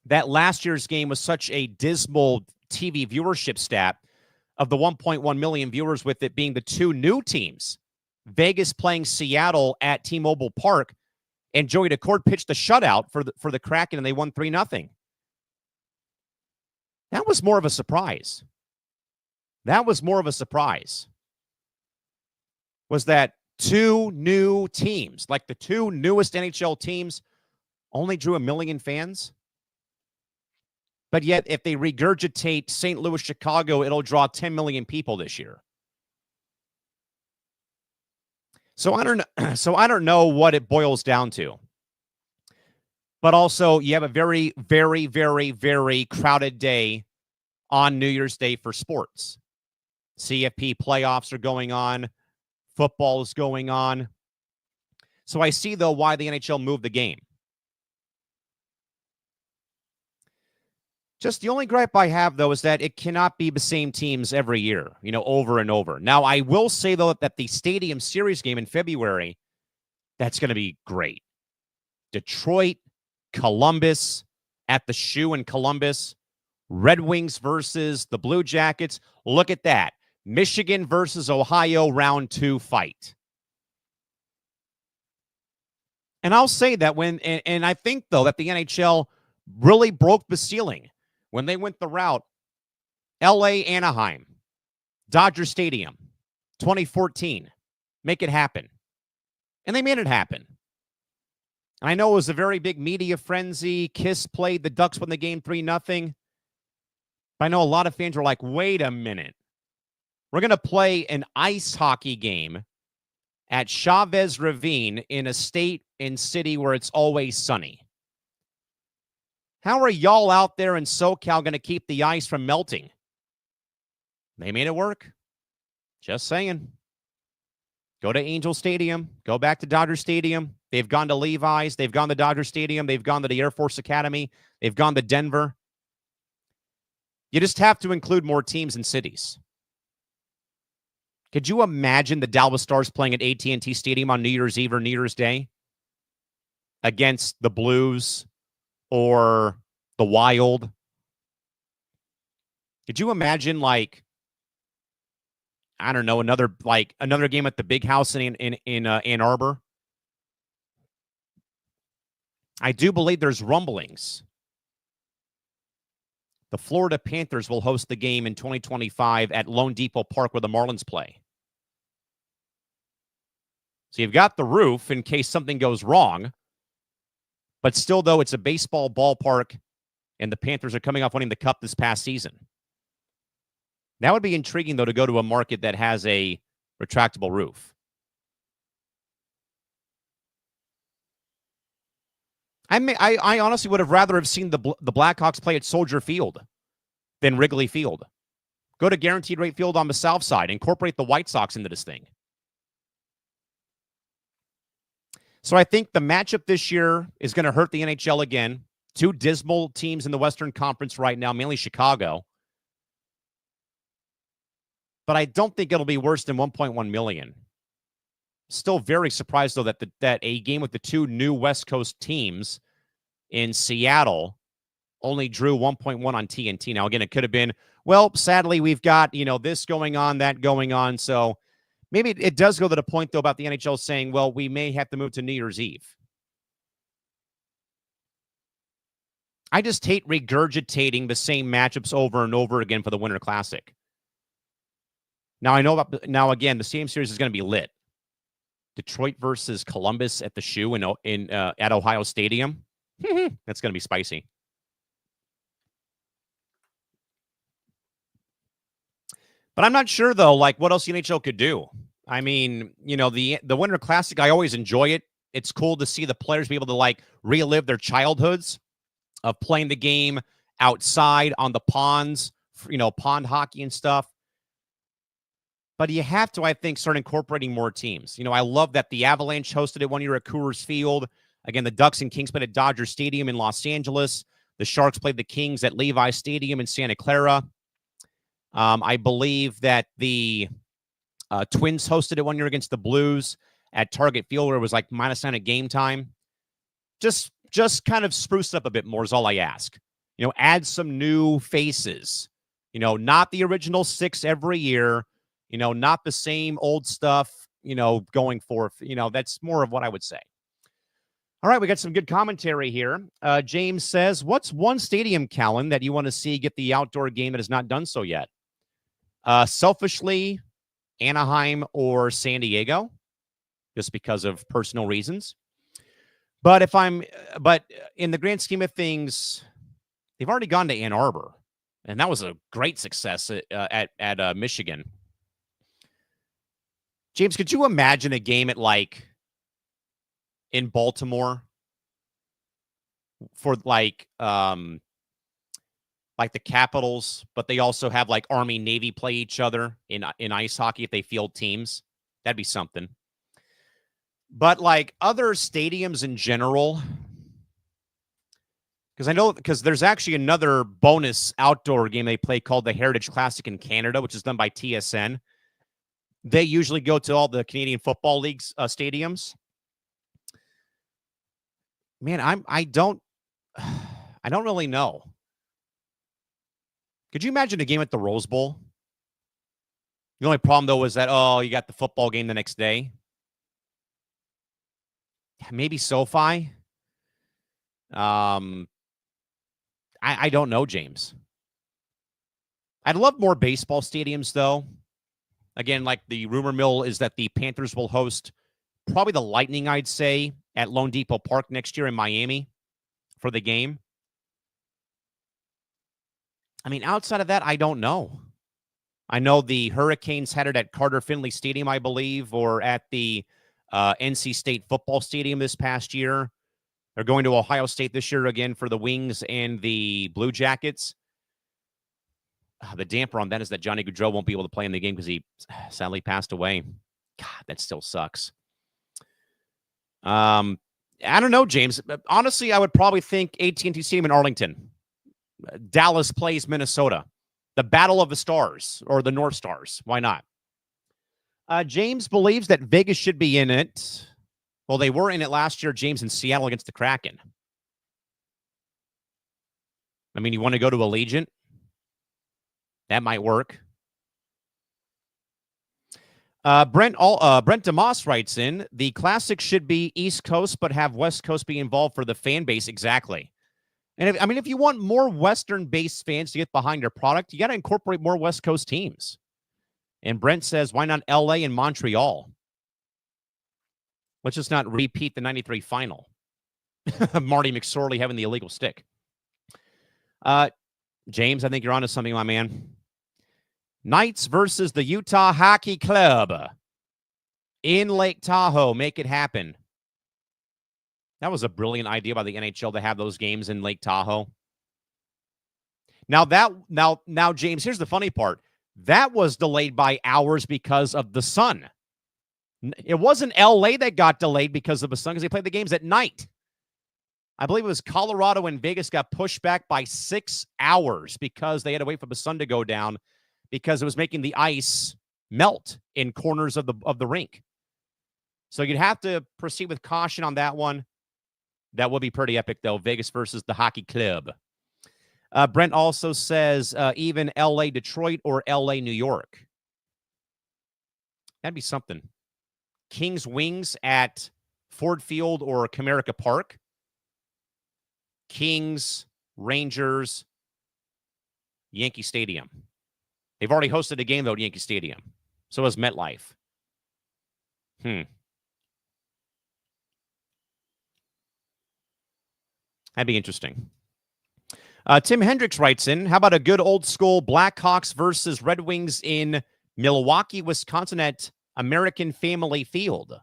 that last year's game was such a dismal TV viewership stat of the 1.1 million viewers, with it being the 2 new teams, Vegas playing Seattle at T-Mobile Park, and Joey Daccord pitched the shutout for the Kraken, and they won 3-0. That was more of a surprise. was that 2 new teams, like the 2 newest NHL teams, only drew 1 million fans. But yet, if they regurgitate St. Louis, Chicago, it'll draw 10 million people this year. So I don't know what it boils down to. But also, you have a very, very, very, very crowded day on New Year's Day for sports. CFP playoffs are going on. Football is going on. So I see, though, why the NHL moved the game. Just the only gripe I have, though, is that it cannot be the same teams every year, over and over. Now, I will say, though, that the Stadium Series game in February, that's going to be great. Detroit, Columbus, at the Shoe in Columbus, Red Wings versus the Blue Jackets. Look at that. Michigan versus Ohio round 2 fight. And I'll say that and I think, though, that the NHL really broke the ceiling when they went the route LA, Anaheim, Dodger Stadium, 2014. Make it happen. And they made it happen. I know it was a very big media frenzy. Kiss played. The Ducks won the game 3-0. But I know a lot of fans were like, wait a minute. We're going to play an ice hockey game at Chavez Ravine in a state and city where it's always sunny. How are y'all out there in SoCal going to keep the ice from melting? They made it work. Just saying. Go to Angel Stadium. Go back to Dodger Stadium. They've gone to Levi's. They've gone to Dodger Stadium. They've gone to the Air Force Academy. They've gone to Denver. You just have to include more teams and cities. Could you imagine the Dallas Stars playing at AT&T Stadium on New Year's Eve or New Year's Day against the Blues or the Wild? Could you imagine, I don't know, another game at the Big House in Ann Arbor? I do believe there's rumblings. The Florida Panthers will host the game in 2025 at Lone Depot Park where the Marlins play. So you've got the roof in case something goes wrong. But still, though, it's a baseball ballpark, and the Panthers are coming off winning the Cup this past season. That would be intriguing, though, to go to a market that has a retractable roof. I honestly would have rather have seen the Blackhawks play at Soldier Field than Wrigley Field. Go to Guaranteed Rate Field on the south side. Incorporate the White Sox into this thing. So I think the matchup this year is going to hurt the NHL again. 2 dismal teams in the Western Conference right now, mainly Chicago. But I don't think it'll be worse than 1.1 million. Still very surprised, though, that a game with the 2 new West Coast teams in Seattle only drew 1.1 on TNT. Now, again, it could have been, well, sadly, we've got, this going on, that going on. So maybe it does go to the point, though, about the NHL saying, well, we may have to move to New Year's Eve. I just hate regurgitating the same matchups over and over again for the Winter Classic. Now, again, the Stadium Series is going to be lit. Detroit versus Columbus at the Shoe at Ohio Stadium. That's going to be spicy. But I'm not sure, though, what else the NHL could do. I mean, the Winter Classic, I always enjoy it. It's cool to see the players be able to, relive their childhoods of playing the game outside on the ponds, pond hockey and stuff. But you have to, I think, start incorporating more teams. I love that the Avalanche hosted it one year at Coors Field. Again, the Ducks and Kings played at Dodger Stadium in Los Angeles. The Sharks played the Kings at Levi's Stadium in Santa Clara. I believe that the Twins hosted it one year against the Blues at Target Field where it was -9 at game time. Just kind of spruce up a bit more is all I ask. Add some new faces. Not the original 6 every year. Not the same old stuff, going forth. That's more of what I would say. All right, we got some good commentary here. James says, what's one stadium, Callan, that you want to see get the outdoor game that has not done so yet? Selfishly, Anaheim or San Diego, just because of personal reasons. But in the grand scheme of things, they've already gone to Ann Arbor, and that was a great success at Michigan. James, could you imagine a game at in Baltimore for like the Capitals, but they also have Army Navy play each other in ice hockey if they field teams? That'd be something. But other stadiums in general, because there's actually another bonus outdoor game they play called the Heritage Classic in Canada, which is done by TSN. They usually go to all the Canadian Football League's stadiums. Man, I don't really know. Could you imagine a game at the Rose Bowl? The only problem though was that you got the football game the next day. Maybe SoFi. I don't know, James. I'd love more baseball stadiums, though. Again, the rumor mill is that the Panthers will host probably the Lightning, I'd say, at Lone Depot Park next year in Miami for the game. I mean, outside of that, I don't know. I know the Hurricanes had it at Carter Finley Stadium, I believe, or at the NC State football stadium this past year. They're going to Ohio State this year again for the Wings and the Blue Jackets. The damper on that is that Johnny Gaudreau won't be able to play in the game because he sadly passed away. God, that still sucks. I don't know, James. Honestly, I would probably think AT&T Stadium in Arlington. Dallas plays Minnesota. The Battle of the Stars or the North Stars. Why not? James believes that Vegas should be in it. Well, they were in it last year, James, in Seattle against the Kraken. I mean, you want to go to Allegiant? That might work. Brent DeMoss writes in, the Classic should be East Coast, but have West Coast be involved for the fan base. Exactly. And if you want more Western-based fans to get behind your product, you got to incorporate more West Coast teams. And Brent says, why not LA and Montreal? Let's just not repeat the 93 final. Marty McSorley having the illegal stick. James, I think you're onto something, my man. Knights versus the Utah Hockey Club in Lake Tahoe. Make it happen. That was a brilliant idea by the NHL to have those games in Lake Tahoe. Now, James, here's the funny part. That was delayed by hours because of the sun. It wasn't LA that got delayed because of the sun, because they played the games at night. I believe it was Colorado and Vegas got pushed back by 6 hours because they had to wait for the sun to go down because it was making the ice melt in corners of the rink. So you'd have to proceed with caution on that one. That would be pretty epic, though. Vegas versus the Hockey Club. Brent also says even L.A. Detroit or L.A. New York. That'd be something. Kings Wings at Ford Field or Comerica Park. Kings, Rangers, Yankee Stadium. They've already hosted a game, though, at Yankee Stadium. So has MetLife. That'd be interesting. Tim Hendricks writes in, how about a good old school Blackhawks versus Red Wings in Milwaukee, Wisconsin at American Family Field?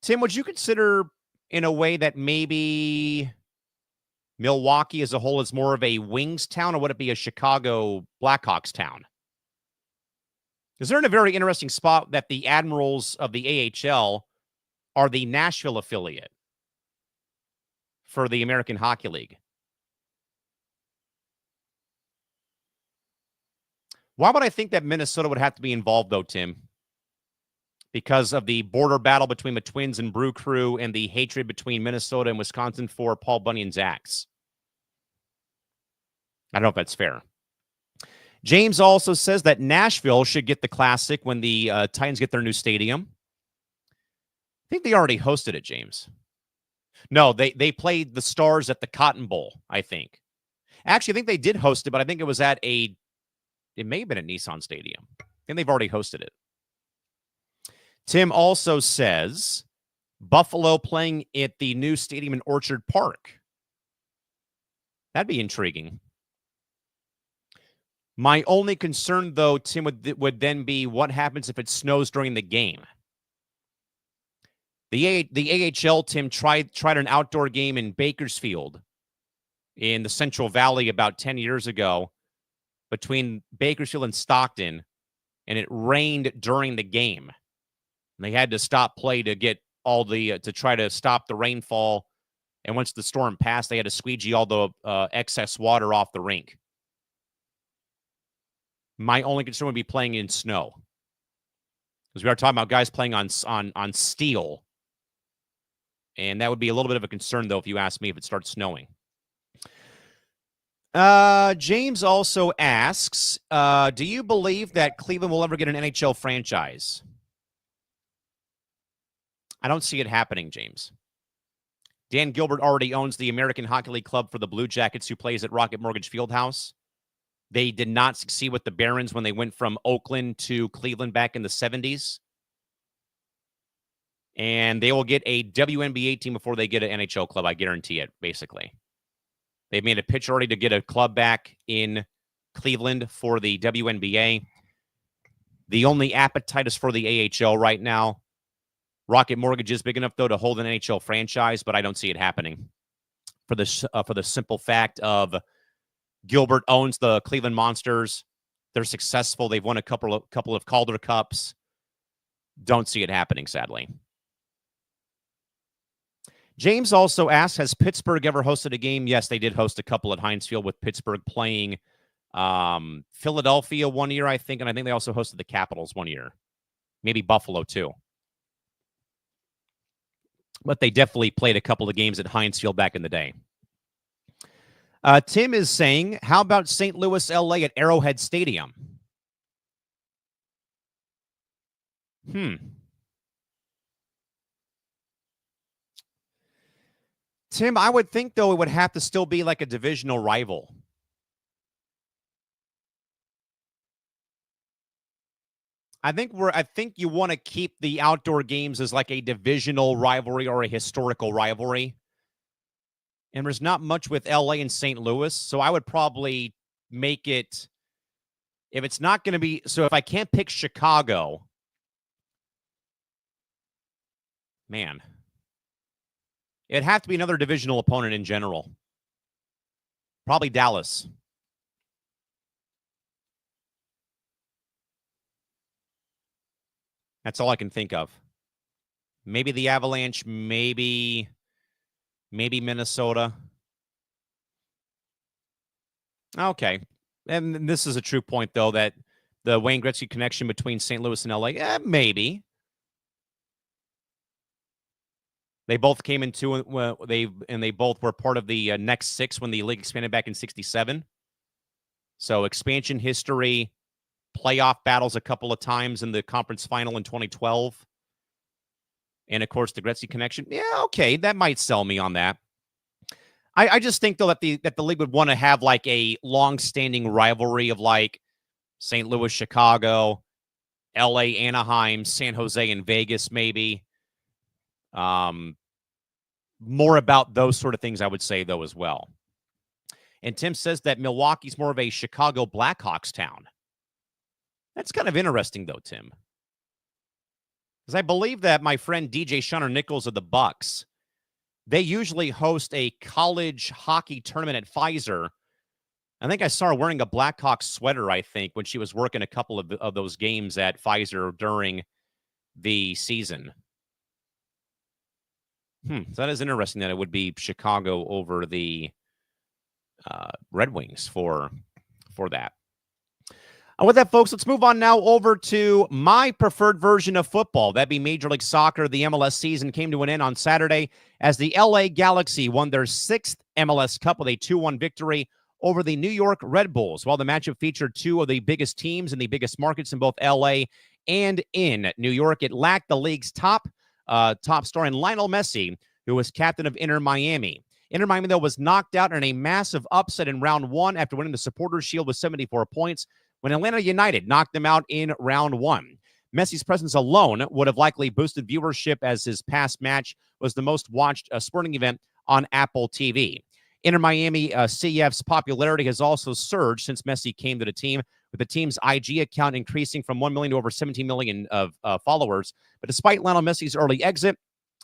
Tim, would you consider in a way that maybe Milwaukee as a whole is more of a Wings town, or would it be a Chicago Blackhawks town? Because they're in a very interesting spot that the Admirals of the AHL are the Nashville affiliate for the American Hockey League. Why would I think that Minnesota would have to be involved, though, Tim? Because of the border battle between the Twins and Brew Crew and the hatred between Minnesota and Wisconsin for Paul Bunyan's axe. I don't know if that's fair. James also says that Nashville should get the Classic when the Titans get their new stadium. I think they already hosted it, James. No, they played the Stars at the Cotton Bowl, I think. Actually, I think they did host it, but I think it was at a it may have been at Nissan Stadium. And they've already hosted it. Tim also says Buffalo playing at the new stadium in Orchard Park. That'd be intriguing. My only concern, though, Tim, would then be what happens if it snows during the game. The AHL, Tim, tried an outdoor game in Bakersfield in the Central Valley about 10 years ago between Bakersfield and Stockton, and it rained during the game. And they had to stop play to get all the to try to stop the rainfall. And once the storm passed, they had to squeegee all the excess water off the rink. My only concern would be playing in snow, because we are talking about guys playing on steel, and that would be a little bit of a concern, though, if you ask me, if it starts snowing. James also asks, do you believe that Cleveland will ever get an NHL franchise? I don't see it happening, James. Dan Gilbert already owns the American Hockey League club for the Blue Jackets, who plays at Rocket Mortgage Fieldhouse. They did not succeed with the Barons when they went from Oakland to Cleveland back in the 70s. And they will get a WNBA team before they get an NHL club. I guarantee it, basically. They've made a pitch already to get a club back in Cleveland for the WNBA. The only appetite is for the AHL right now. Rocket Mortgage is big enough, though, to hold an NHL franchise, but I don't see it happening for the simple fact of Gilbert owns the Cleveland Monsters. They're successful. They've won a couple of Calder Cups. Don't see it happening, sadly. James also asks, has Pittsburgh ever hosted a game? Yes, they did host a couple at Heinz Field, with Pittsburgh playing Philadelphia one year, I think, and I think they also hosted the Capitals one year. Maybe Buffalo, too. But they definitely played a couple of games at Heinz Field back in the day. Tim is saying, how about St. Louis, LA at Arrowhead Stadium? Tim, I would think, though, it would have to still be like a divisional rival. I think you want to keep the outdoor games as like a divisional rivalry or a historical rivalry. And there's not much with LA and St. Louis, so I would probably make it, if it's not going to be, so if I can't pick Chicago, man, it'd have to be another divisional opponent in general. Probably Dallas. That's all I can think of. Maybe the Avalanche, maybe Minnesota. Okay. And this is a true point, though, that the Wayne Gretzky connection between St. Louis and LA, maybe. They both came into they both were part of the next six when the league expanded back in '67. So expansion history, playoff battles a couple of times in the conference final in 2012. And, of course, the Gretzky connection. Yeah, okay, that might sell me on that. I just think, though, that the league would want to have, like, a long-standing rivalry of, like, St. Louis, Chicago, L.A., Anaheim, San Jose, and Vegas, maybe. More about those sort of things, I would say, though, as well. And Tim says that Milwaukee's more of a Chicago Blackhawks town. That's kind of interesting, though, Tim. Because I believe that my friend DJ Shunner Nichols of the Bucks, they usually host a college hockey tournament at Pfizer. I think I saw her wearing a Blackhawks sweater, I think, when she was working a couple of those games at Pfizer during the season. So that is interesting that it would be Chicago over the Red Wings for that. With that, folks, let's move on now over to my preferred version of football. That'd be Major League Soccer. The MLS season came to an end on Saturday as the LA Galaxy won their sixth MLS Cup with a 2-1 victory over the New York Red Bulls. While the matchup featured two of the biggest teams in the biggest markets in both LA and in New York, it lacked the league's top star in Lionel Messi, who was captain of Inter Miami. Inter Miami, though, was knocked out in a massive upset in round one after winning the Supporters' Shield with 74 points. when Atlanta United knocked them out in round one. Messi's presence alone would have likely boosted viewership, as his past match was the most watched sporting event on Apple TV. Inter Miami CF's popularity has also surged since Messi came to the team, with the team's IG account increasing from 1 million to over 17 million of followers. But despite Lionel Messi's early exit,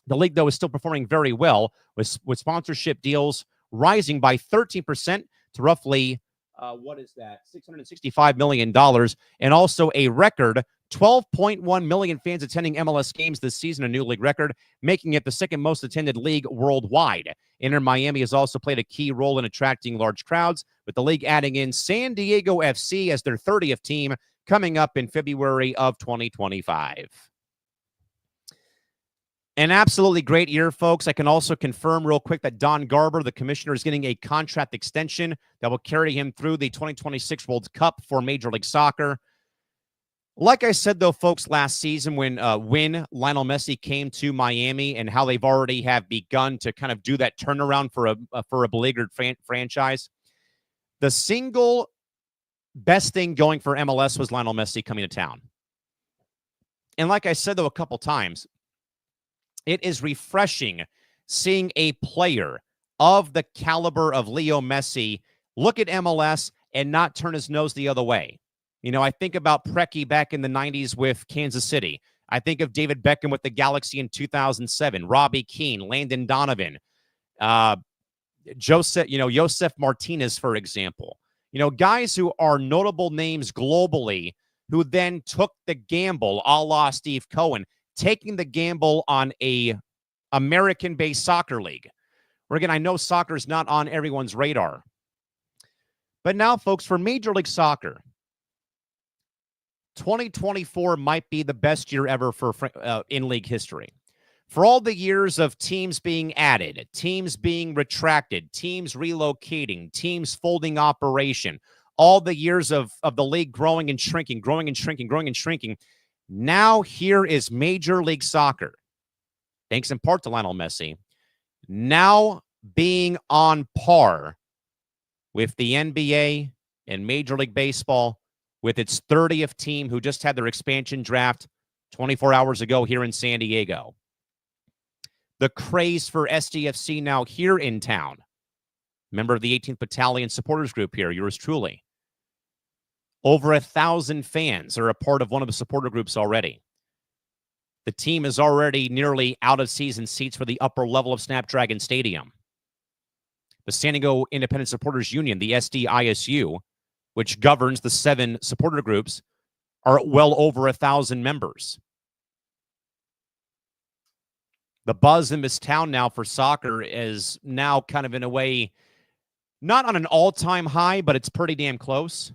the league, though, is still performing very well, with sponsorship deals rising by 13% to roughly, $665 million, and also a record 12.1 million fans attending MLS games this season, a new league record, making it the second most attended league worldwide. Inter Miami has also played a key role in attracting large crowds, with the league adding in San Diego FC as their 30th team coming up in February of 2025. An absolutely great year, folks. I can also confirm real quick that Don Garber, the commissioner, is getting a contract extension that will carry him through the 2026 World Cup for Major League Soccer. Like I said, though, folks, last season when Lionel Messi came to Miami, and how they've already have begun to kind of do that turnaround for a beleaguered franchise, the single best thing going for MLS was Lionel Messi coming to town. And like I said, though, a couple times, it is refreshing seeing a player of the caliber of Leo Messi look at MLS and not turn his nose the other way. You know, I think about Preki back in the 90s with Kansas City. I think of David Beckham with the Galaxy in 2007, Robbie Keane, Landon Donovan, Josef Martinez, for example. You know, guys who are notable names globally who then took the gamble, a la Steve Cohen, taking the gamble on a American-based soccer league. Where, again, I know soccer is not on everyone's radar. But now, folks, for Major League Soccer, 2024 might be the best year ever for in-league history. For all the years of teams being added, teams being retracted, teams relocating, teams folding operation, all the years of the league growing and shrinking, growing and shrinking, growing and shrinking, now here is Major League Soccer, thanks in part to Lionel Messi, now being on par with the NBA and Major League Baseball, with its 30th team who just had their expansion draft 24 hours ago here in San Diego. The craze for SDFC now here in town. Member of the 18th Battalion supporters group here, yours truly. Over 1,000 fans are a part of one of the supporter groups already. The team is already nearly out of season seats for the upper level of Snapdragon Stadium. The San Diego Independent Supporters Union, the SDISU, which governs the 7 supporter groups, are well over 1,000 members. The buzz in this town now for soccer is now kind of, in a way, not on an all-time high, but it's pretty damn close.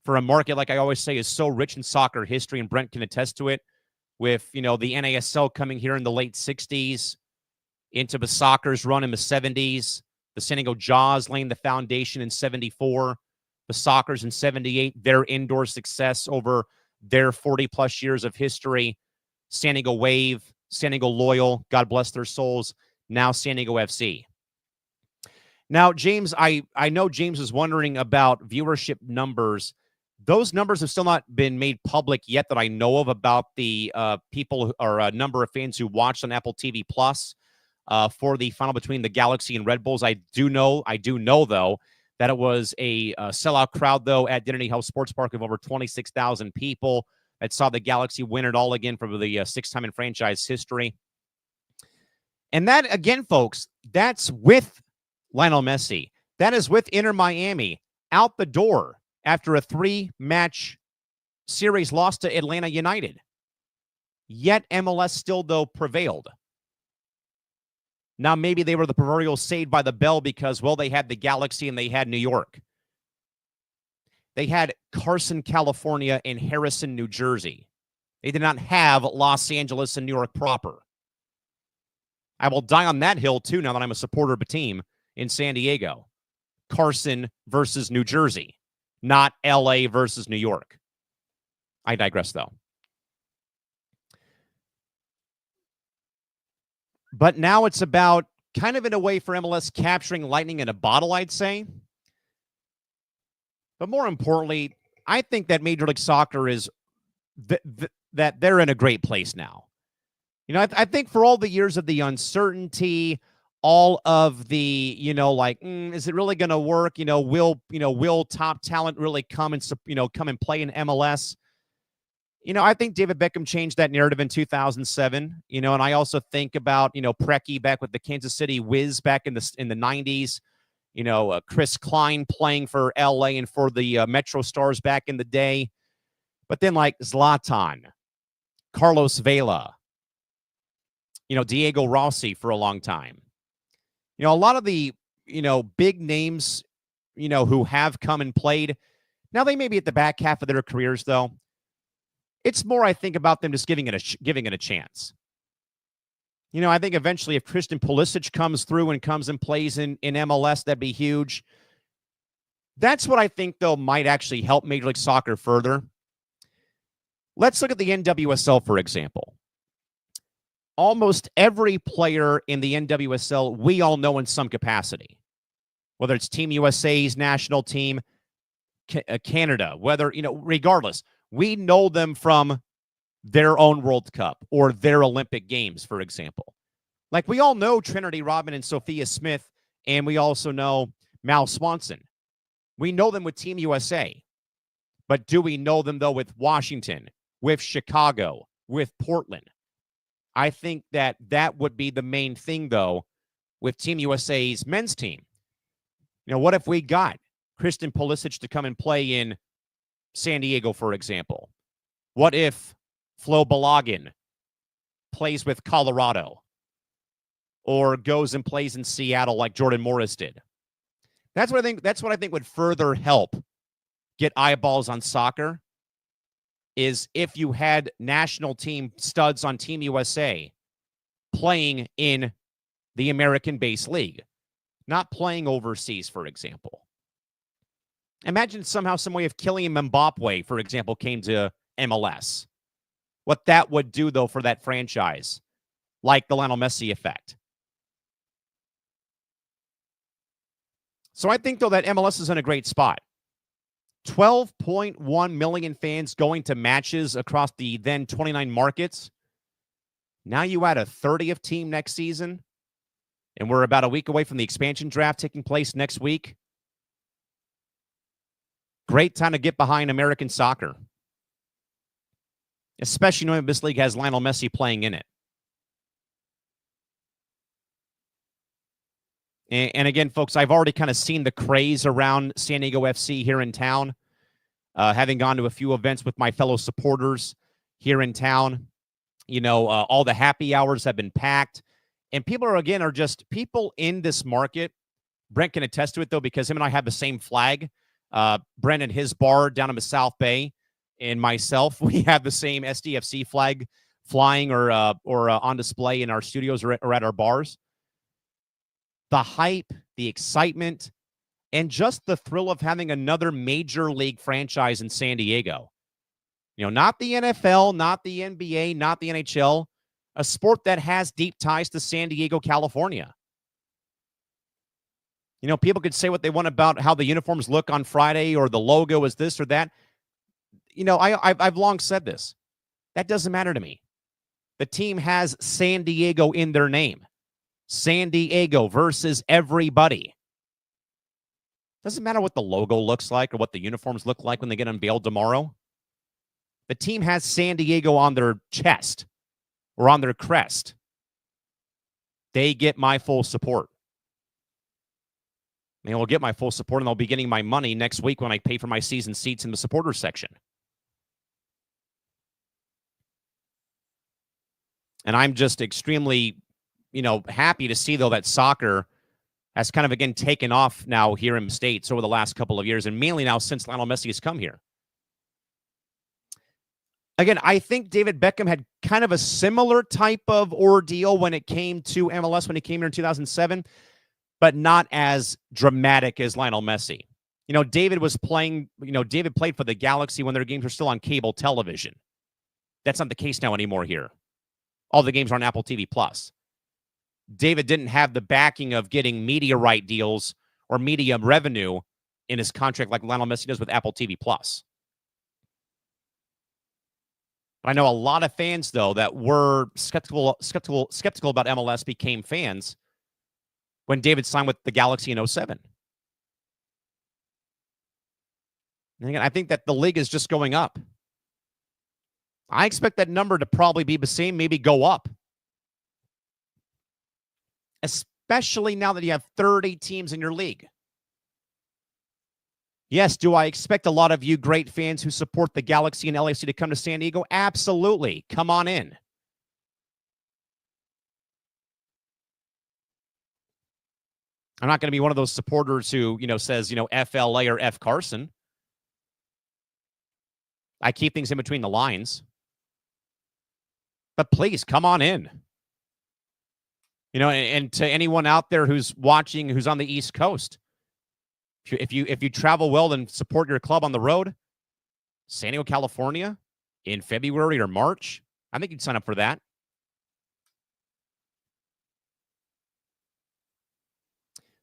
For a market, like I always say, is so rich in soccer history, and Brent can attest to it, with, you know, the NASL coming here in the late 60s, into the soccer's run in the 70s, the San Diego Jaws laying the foundation in 74, the Sockers in 78, their indoor success over their 40-plus years of history, San Diego Wave, San Diego Loyal, God bless their souls, now San Diego FC. Now, James, I know James was wondering about viewership numbers. Those numbers have still not been made public yet that I know of, about the people or a number of fans who watched on Apple TV Plus for the final between the Galaxy and Red Bulls. I do know, though, that it was a sellout crowd, though, at Dignity Health Sports Park of over 26,000 people that saw the Galaxy win it all again for the 6th time in franchise history. And that, again, folks, that's with Lionel Messi. That is with Inter Miami out the door after a 3-match series loss to Atlanta United. Yet MLS still, though, prevailed. Now, maybe they were the proverbial saved by the bell because, well, they had the Galaxy and they had New York. They had Carson, California, and Harrison, New Jersey. They did not have Los Angeles and New York proper. I will die on that hill, too, now that I'm a supporter of a team in San Diego. Carson versus New Jersey, not L.A. versus New York. I digress, though. But now it's about, kind of in a way, for MLS capturing lightning in a bottle, I'd say. But more importantly, I think that Major League Soccer is that they're in a great place now. I think for all the years of the uncertainty, all of the, is it really going to work? Will top talent really come and play in MLS? I think David Beckham changed that narrative in 2007, and I also think about, Preki back with the Kansas City Wiz back in the 90s, Chris Klein playing for LA and for the Metro Stars back in the day. But then like Zlatan, Carlos Vela, Diego Rossi for a long time. A lot of the, big names, who have come and played. Now they may be at the back half of their careers, though. It's more, I think, about them just giving it a chance. I think eventually if Christian Pulisic comes through and comes and plays in MLS, that'd be huge. That's what I think, though, might actually help Major League Soccer further. Let's look at the NWSL, for example. Almost every player in the NWSL we all know in some capacity, whether it's Team USA's national team, Canada, whether, regardless, we know them from their own World Cup or their Olympic Games, for example. Like we all know Trinity Rodman and Sophia Smith, and we also know Mal Swanson. We know them with Team USA. But do we know them, though, with Washington, with Chicago, with Portland? I think that would be the main thing, though, with Team USA's men's team. What if we got Christian Pulisic to come and play in San Diego, for example? What if Flo Balogun plays with Colorado or goes and plays in Seattle like Jordan Morris did? That's what I think would further help get eyeballs on soccer, is if you had national team studs on Team USA playing in the American-based league, not playing overseas, for example. Imagine somehow some way if Kylian Mbappe, for example, came to MLS. What that would do, though, for that franchise, like the Lionel Messi effect. So I think, though, that MLS is in a great spot. 12.1 million fans going to matches across the then 29 markets. Now you add a 30th team next season, and we're about a week away from the expansion draft taking place next week. Great time to get behind American soccer, especially knowing this league has Lionel Messi playing in it. And again, folks, I've already kind of seen the craze around San Diego FC here in town, having gone to a few events with my fellow supporters here in town. All the happy hours have been packed. And people are just people in this market. Brent can attest to it, though, because him and I have the same flag. Brent and his bar down in the South Bay, and myself, we have the same SDFC flag flying or on display in our studios or at our bars. The hype, the excitement, and just the thrill of having another major league franchise in San Diego. Not the NFL, not the NBA, not the NHL, a sport that has deep ties to San Diego, California. People could say what they want about how the uniforms look on Friday or the logo is this or that. I've long said this. That doesn't matter to me. The team has San Diego in their name. San Diego versus everybody. Doesn't matter what the logo looks like or what the uniforms look like when they get unveiled tomorrow. The team has San Diego on their chest or on their crest. They get my full support. They will get my full support, and they'll be getting my money next week when I pay for my season seats in the supporters section. And I'm just extremely, happy to see, though, that soccer has kind of, again, taken off now here in the States over the last couple of years, and mainly now since Lionel Messi has come here. Again, I think David Beckham had kind of a similar type of ordeal when it came to MLS when he came here in 2007, but not as dramatic as Lionel Messi. David was playing, David played for the Galaxy when their games were still on cable television. That's not the case now anymore here. All the games are on Apple TV+. David didn't have the backing of getting media right deals or media revenue in his contract like Lionel Messi does with Apple TV+. But I know a lot of fans, though, that were skeptical about MLS became fans when David signed with the Galaxy in 2007. And again, I think that the league is just going up. I expect that number to probably be the same, maybe go up. Especially now that you have 30 teams in your league. Yes, do I expect a lot of you great fans who support the Galaxy and LAFC to come to San Diego? Absolutely. Come on in. I'm not going to be one of those supporters who, says, FLA or F Carson. I keep things in between the lines. But please, come on in. And to anyone out there who's watching, who's on the East Coast, if you travel well and support your club on the road, San Diego, California, in February or March, I think you'd sign up for that.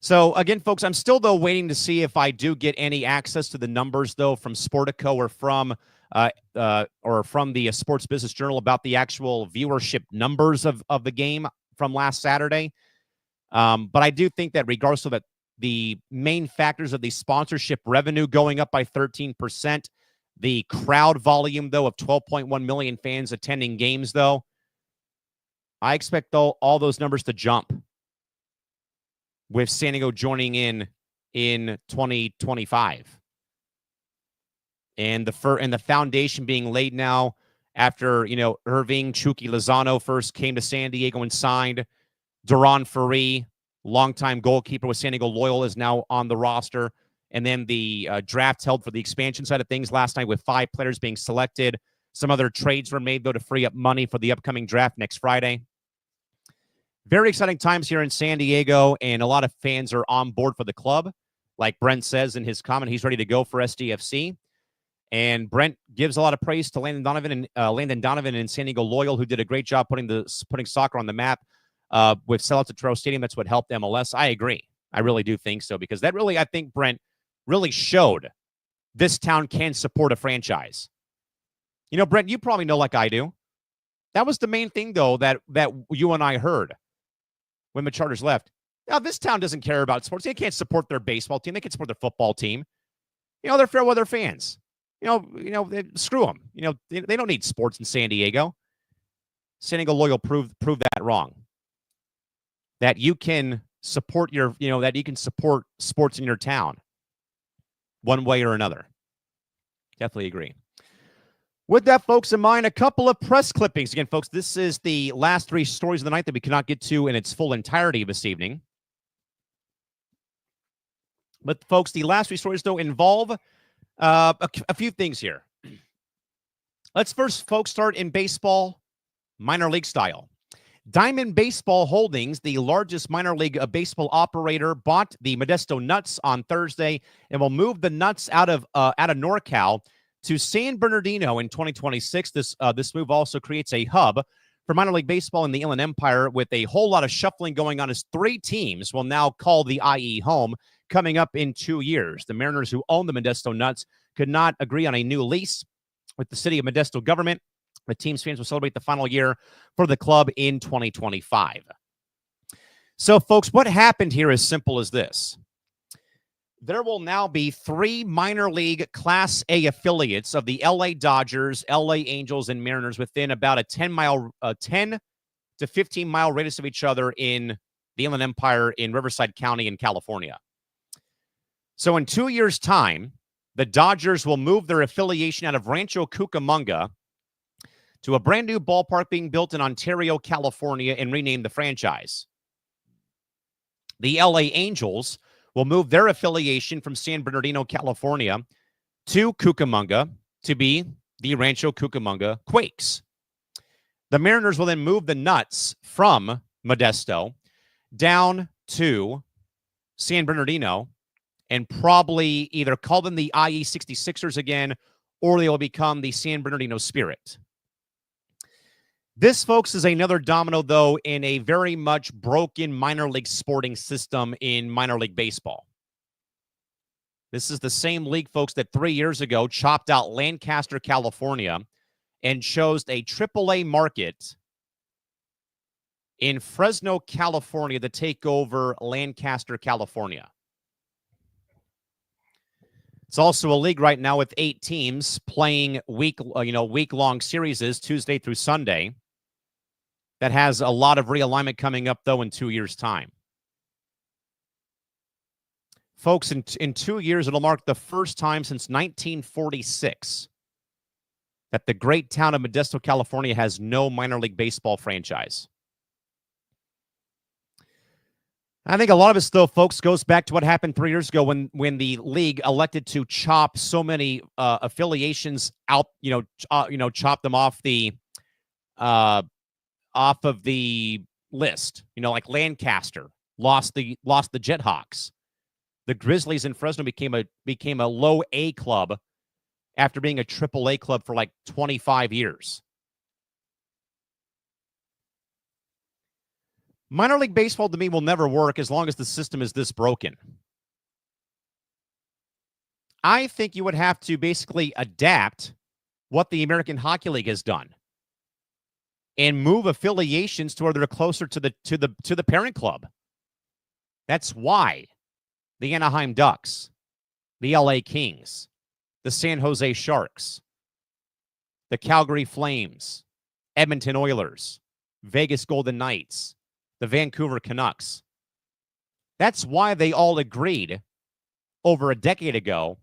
So again, folks, I'm still though waiting to see if I do get any access to the numbers though from Sportico or from the Sports Business Journal about the actual viewership numbers of the game from last Saturday. But I do think that regardless of that, the main factors of the sponsorship revenue going up by 13%, the crowd volume, though, of 12.1 million fans attending games, though, I expect all those numbers to jump with San Diego joining in 2025. And the foundation being laid now after, Irving Chucky Lozano first came to San Diego and signed. Duran Ferree, longtime goalkeeper with San Diego Loyal, is now on the roster. And then the draft held for the expansion side of things last night with 5 players being selected. Some other trades were made, though, to free up money for the upcoming draft next Friday. Very exciting times here in San Diego, and a lot of fans are on board for the club. Like Brent says in his comment, he's ready to go for SDFC. And Brent gives a lot of praise to Landon Donovan and San Diego Loyal, who did a great job putting soccer on the map with sellouts at Toro Stadium. That's what helped MLS. I agree. I really do think so, because that really, I think, Brent, really showed this town can support a franchise. Brent, you probably know like I do. That was the main thing, though, that you and I heard when the Chargers left. Now, this town doesn't care about sports. They can't support their baseball team. They can support their football team. They're fair weather fans. Screw them. They don't need sports in San Diego. San Diego Loyal proved that wrong. That you can support support sports in your town one way or another. Definitely agree. With that, folks, in mind, a couple of press clippings. Again, folks, this is the last 3 stories of the night that we cannot get to in its full entirety this evening. But, folks, the last 3 stories, though, involve a few things here. Let's first, folks, start in baseball, minor league style. Diamond Baseball Holdings, the largest minor league baseball operator, bought the Modesto Nuts on Thursday and will move the Nuts out of NorCal to San Bernardino in 2026. This move also creates a hub for minor league baseball in the Inland Empire, with a whole lot of shuffling going on as 3 teams will now call the IE home coming up in 2 years. The Mariners, who own the Modesto Nuts, could not agree on a new lease with the city of Modesto government. The team's fans will celebrate the final year for the club in 2025. So, folks, what happened here is simple as this. There will now be 3 minor league Class A affiliates of the LA Dodgers, LA Angels, and Mariners within about a 10 to 15-mile radius of each other in the Inland Empire in Riverside County in California. So in 2 years' time, the Dodgers will move their affiliation out of Rancho Cucamonga to a brand new ballpark being built in Ontario, California, and rename the franchise. The LA Angels will move their affiliation from San Bernardino, California, to Cucamonga to be the Rancho Cucamonga Quakes. The Mariners will then move the Nuts from Modesto down to San Bernardino and probably either call them the IE 66ers again, or they will become the San Bernardino Spirit. This, folks, is another domino, though, in a very much broken minor league sporting system in minor league baseball. This is the same league, folks, that 3 years ago chopped out Lancaster, California, and chose a AAA market in Fresno, California to take over Lancaster, California. It's also a league right now with 8 teams playing week-long series Tuesday through Sunday. That has a lot of realignment coming up, though, in 2 years' time. Folks, in 2 years, it'll mark the first time since 1946 that the great town of Modesto, California has no minor league baseball franchise. I think a lot of it, though, folks, goes back to what happened 3 years ago when the league elected to chop so many affiliations out, chop them off of the list. Like Lancaster lost the Jethawks. The Grizzlies in Fresno became a low A club after being a triple A club for like 25 years. Minor league baseball, to me, will never work as long as the system is this broken. I think you would have to basically adapt what the American Hockey League has done and move affiliations to where they're closer to the parent club. That's why the Anaheim Ducks, the LA Kings, the San Jose Sharks, the Calgary Flames, Edmonton Oilers, Vegas Golden Knights, the Vancouver Canucks. That's why they all agreed over a decade ago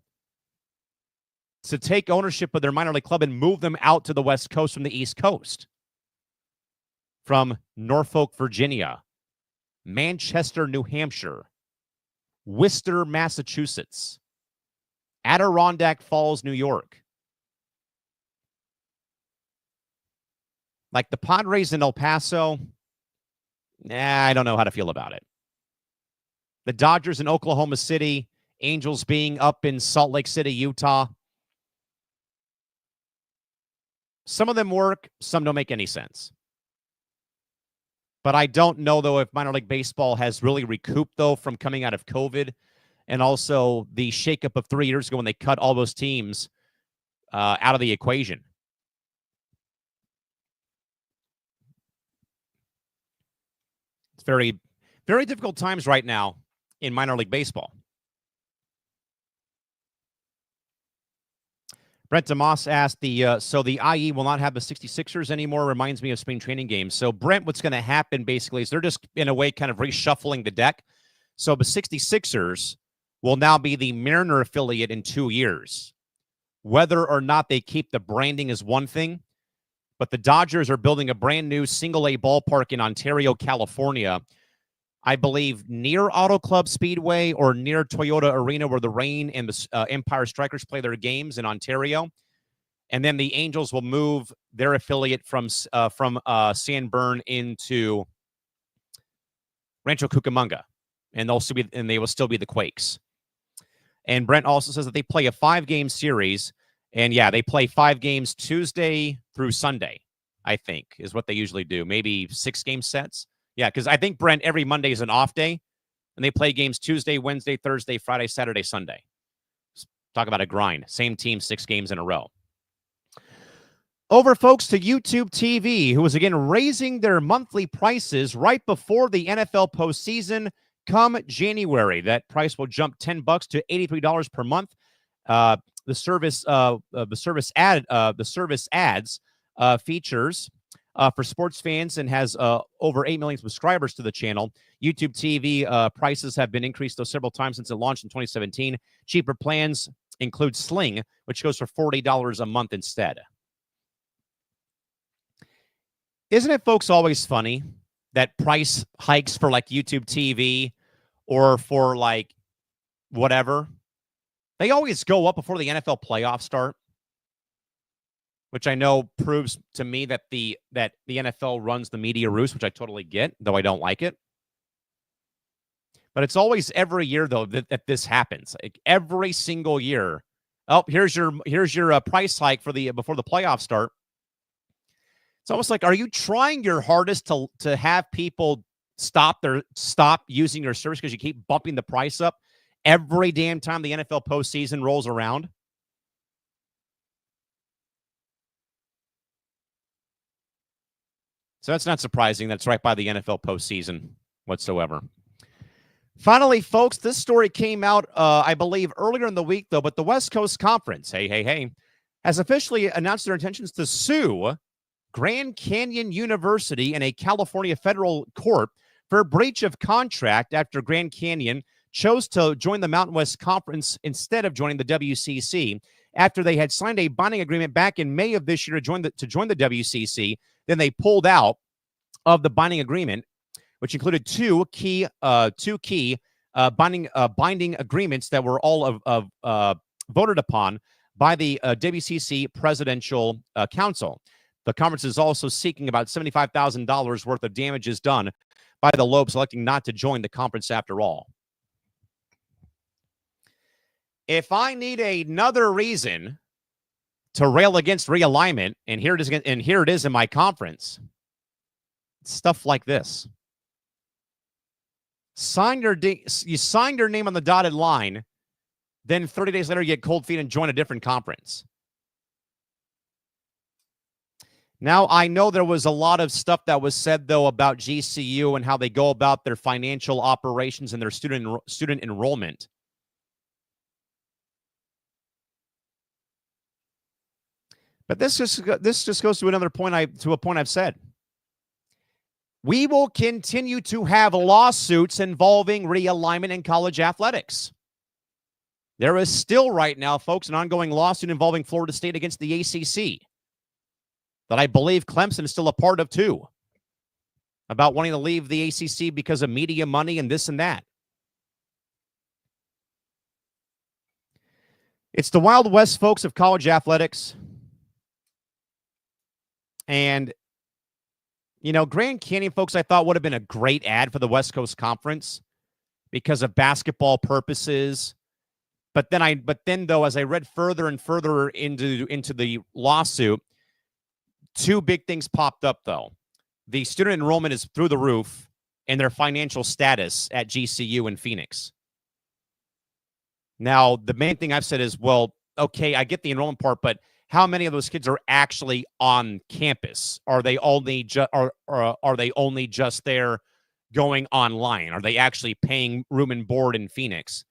to take ownership of their minor league club and move them out to the West Coast from the East Coast. From Norfolk, Virginia, Manchester, New Hampshire, Worcester, Massachusetts, Adirondack Falls, New York. Like the Padres in El Paso, I don't know how to feel about it. The Dodgers in Oklahoma City, Angels being up in Salt Lake City, Utah. Some of them work, some don't make any sense. But I don't know, though, if minor league baseball has really recouped, though, from coming out of COVID and also the shakeup of 3 years ago when they cut all those teams out of the equation. It's very, very difficult times right now in minor league baseball. Brent DeMoss asked, so the IE will not have the 66ers anymore. Reminds me of spring training games. So, Brent, what's going to happen basically is they're just, in a way, kind of reshuffling the deck. So, the 66ers will now be the Mariner affiliate in 2 years. Whether or not they keep the branding is one thing, but the Dodgers are building a brand new single-A ballpark in Ontario, California, I believe near Auto Club Speedway or near Toyota Arena, where the Reign and the Empire Strikers play their games in Ontario. And then the Angels will move their affiliate from San Bern into Rancho Cucamonga, and they will still be the Quakes. And Brent also says that they play a 5-game series, and yeah, they play 5 games Tuesday through Sunday, I think, is what they usually do. Maybe 6-game sets. Yeah, because I think, Brent, every Monday is an off day, and they play games Tuesday, Wednesday, Thursday, Friday, Saturday, Sunday. Talk about a grind. Same team, 6 games in a row. Over, folks, to YouTube TV, who is, again, raising their monthly prices right before the NFL postseason come January. That price will jump $10 to $83 per month. The service adds features for sports fans and has over 8 million subscribers to the channel. YouTube TV prices have been increased, though, several times since it launched in 2017. Cheaper plans include Sling, which goes for $40 a month instead. Isn't it, folks, always funny that price hikes for, like, YouTube TV or for, like, whatever, they always go up before the NFL playoffs start? Which I know proves to me that the NFL runs the media roost, which I totally get, though I don't like it. But it's always every year, though, that this happens. Like every single year. Oh, here's your price hike for before the playoffs start. It's almost like, are you trying your hardest to have people stop using your service because you keep bumping the price up every damn time the NFL postseason rolls around? So that's not surprising. That's right by the NFL postseason whatsoever. Finally, folks, this story came out, I believe, earlier in the week, though, but the West Coast Conference, hey, has officially announced their intentions to sue Grand Canyon University in a California federal court for breach of contract after Grand Canyon chose to join the Mountain West Conference instead of joining the WCC after they had signed a binding agreement back in May of this year to join the WCC. Then they pulled out of the binding agreement, which included two key binding agreements that were all voted upon by the WCC Presidential Council. The conference is also seeking about $75,000 worth of damages done by the Lobes electing not to join the conference after all. If I need another reason to rail against realignment, and here it is in my conference, stuff like this. You signed your name on the dotted line, then 30 days later you get cold feet and join a different conference. Now, I know there was a lot of stuff that was said, though, about GCU and how they go about their financial operations and their student enrollment. But this just goes to another point I've said. We will continue to have lawsuits involving realignment in college athletics. There is still right now, folks, an ongoing lawsuit involving Florida State against the ACC that I believe Clemson is still a part of too, about wanting to leave the ACC because of media money and this and that. It's the Wild West, folks, of college athletics. And you know, Grand Canyon, folks, I thought would have been a great ad for the West Coast Conference because of basketball purposes. But then, though, as I read further and further into the lawsuit, two big things popped up, though. The student enrollment is through the roof, and their financial status at GCU in Phoenix. Now, the main thing I've said is, well, okay, I get the enrollment part, but how many of those kids are actually on campus? Are they only just there going online? Are they actually paying room and board in Phoenix?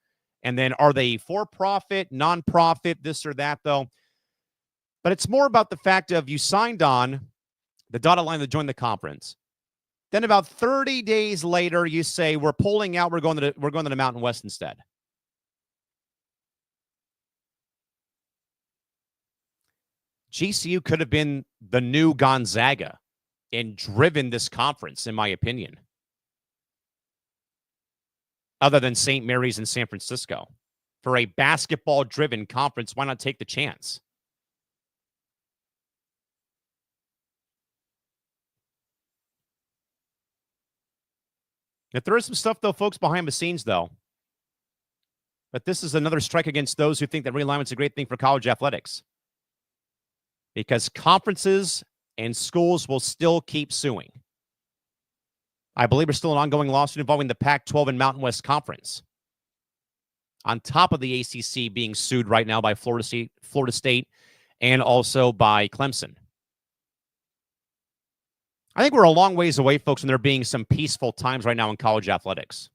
And then are they for-profit, non-profit, this or that, though? But it's more about the fact of you signed on the dotted line to join the conference. Then about 30 days later, you say, we're pulling out, we're going to the Mountain West instead. GCU could have been the new Gonzaga and driven this conference, in my opinion. Other than St. Mary's in San Francisco. For a basketball-driven conference, why not take the chance? If there is some stuff, though, folks, behind the scenes, though. But this is another strike against those who think that realignment's a great thing for college athletics. Because conferences and schools will still keep suing. I believe there's still an ongoing lawsuit involving the Pac-12 and Mountain West Conference. On top of the ACC being sued right now by Florida State, and also by Clemson. I think we're a long ways away, folks, from there being some peaceful times right now in college athletics.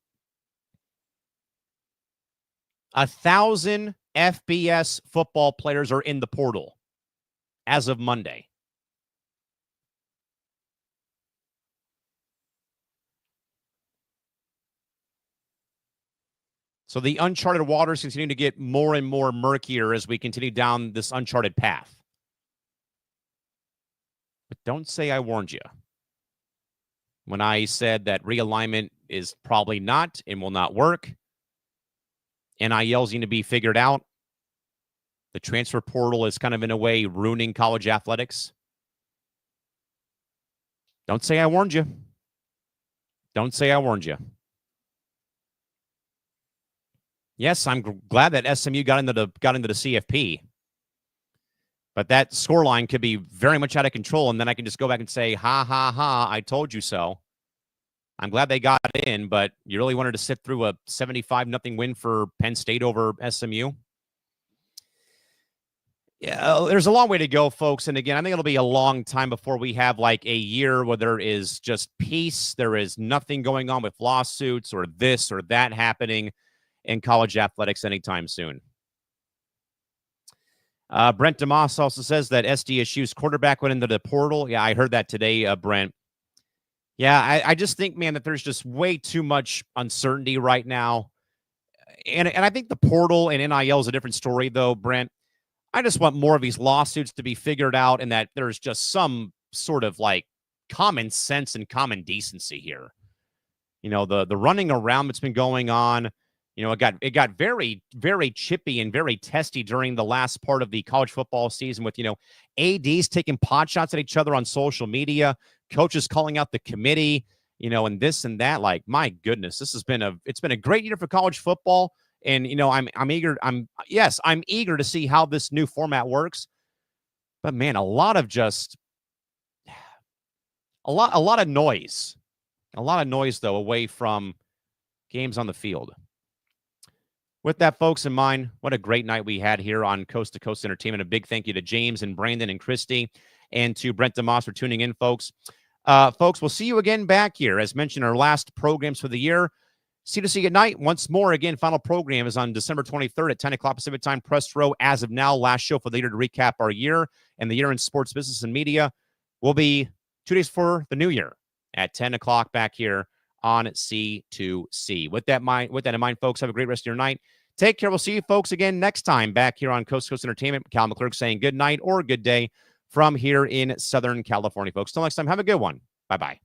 1,000 FBS football players are in the portal as of Monday. So the uncharted waters continue to get more and more murkier as we continue down this uncharted path. But don't say I warned you when I said that realignment is probably not and will not work. NILs need to be figured out. The transfer portal is kind of, in a way, ruining college athletics. Don't say I warned you. Don't say I warned you. Yes, I'm glad that SMU got into the CFP. But that scoreline could be very much out of control, and then I can just go back and say, ha, ha, ha, I told you so. I'm glad they got in, but you really wanted to sit through a 75-0 win for Penn State over SMU? Yeah, there's a long way to go, folks. And again, I think it'll be a long time before we have like a year where there is just peace. There is nothing going on with lawsuits or this or that happening in college athletics anytime soon. Brent DeMoss also says that SDSU's quarterback went into the portal. Yeah, I heard that today, Brent. Yeah, I just think, man, that there's just way too much uncertainty right now. And I think the portal and NIL is a different story, though, Brent. I just want more of these lawsuits to be figured out and that there's just some sort of like common sense and common decency here. You know, the running around that's been going on, you know, it got very, very chippy and very testy during the last part of the college football season with, you know, ADs taking pot shots at each other on social media, coaches calling out the committee, you know, and this and that. Like, my goodness, it's been a great year for college football. And, you know, I'm eager to see how this new format works. But man, a lot of noise. A lot of noise, though, away from games on the field. With that, folks, in mind, what a great night we had here on Coast to Coast Entertainment. A big thank you to James and Brandon and Christy and to Brent DeMoss for tuning in, folks. Folks, we'll see you again back here. As mentioned, our last programs for the year. C2C at night. Once more, again, final program is on December 23rd at 10 o'clock Pacific time. Press row as of now. Last show for the year to recap our year and the year in sports, business, and media will be 2 days for the new year at 10 o'clock back here on C2C. With that in mind, folks, have a great rest of your night. Take care. We'll see you folks again next time back here on Coast to Coast Entertainment. Callan McClurg saying good night or good day from here in Southern California, folks. Till next time, have a good one. Bye-bye.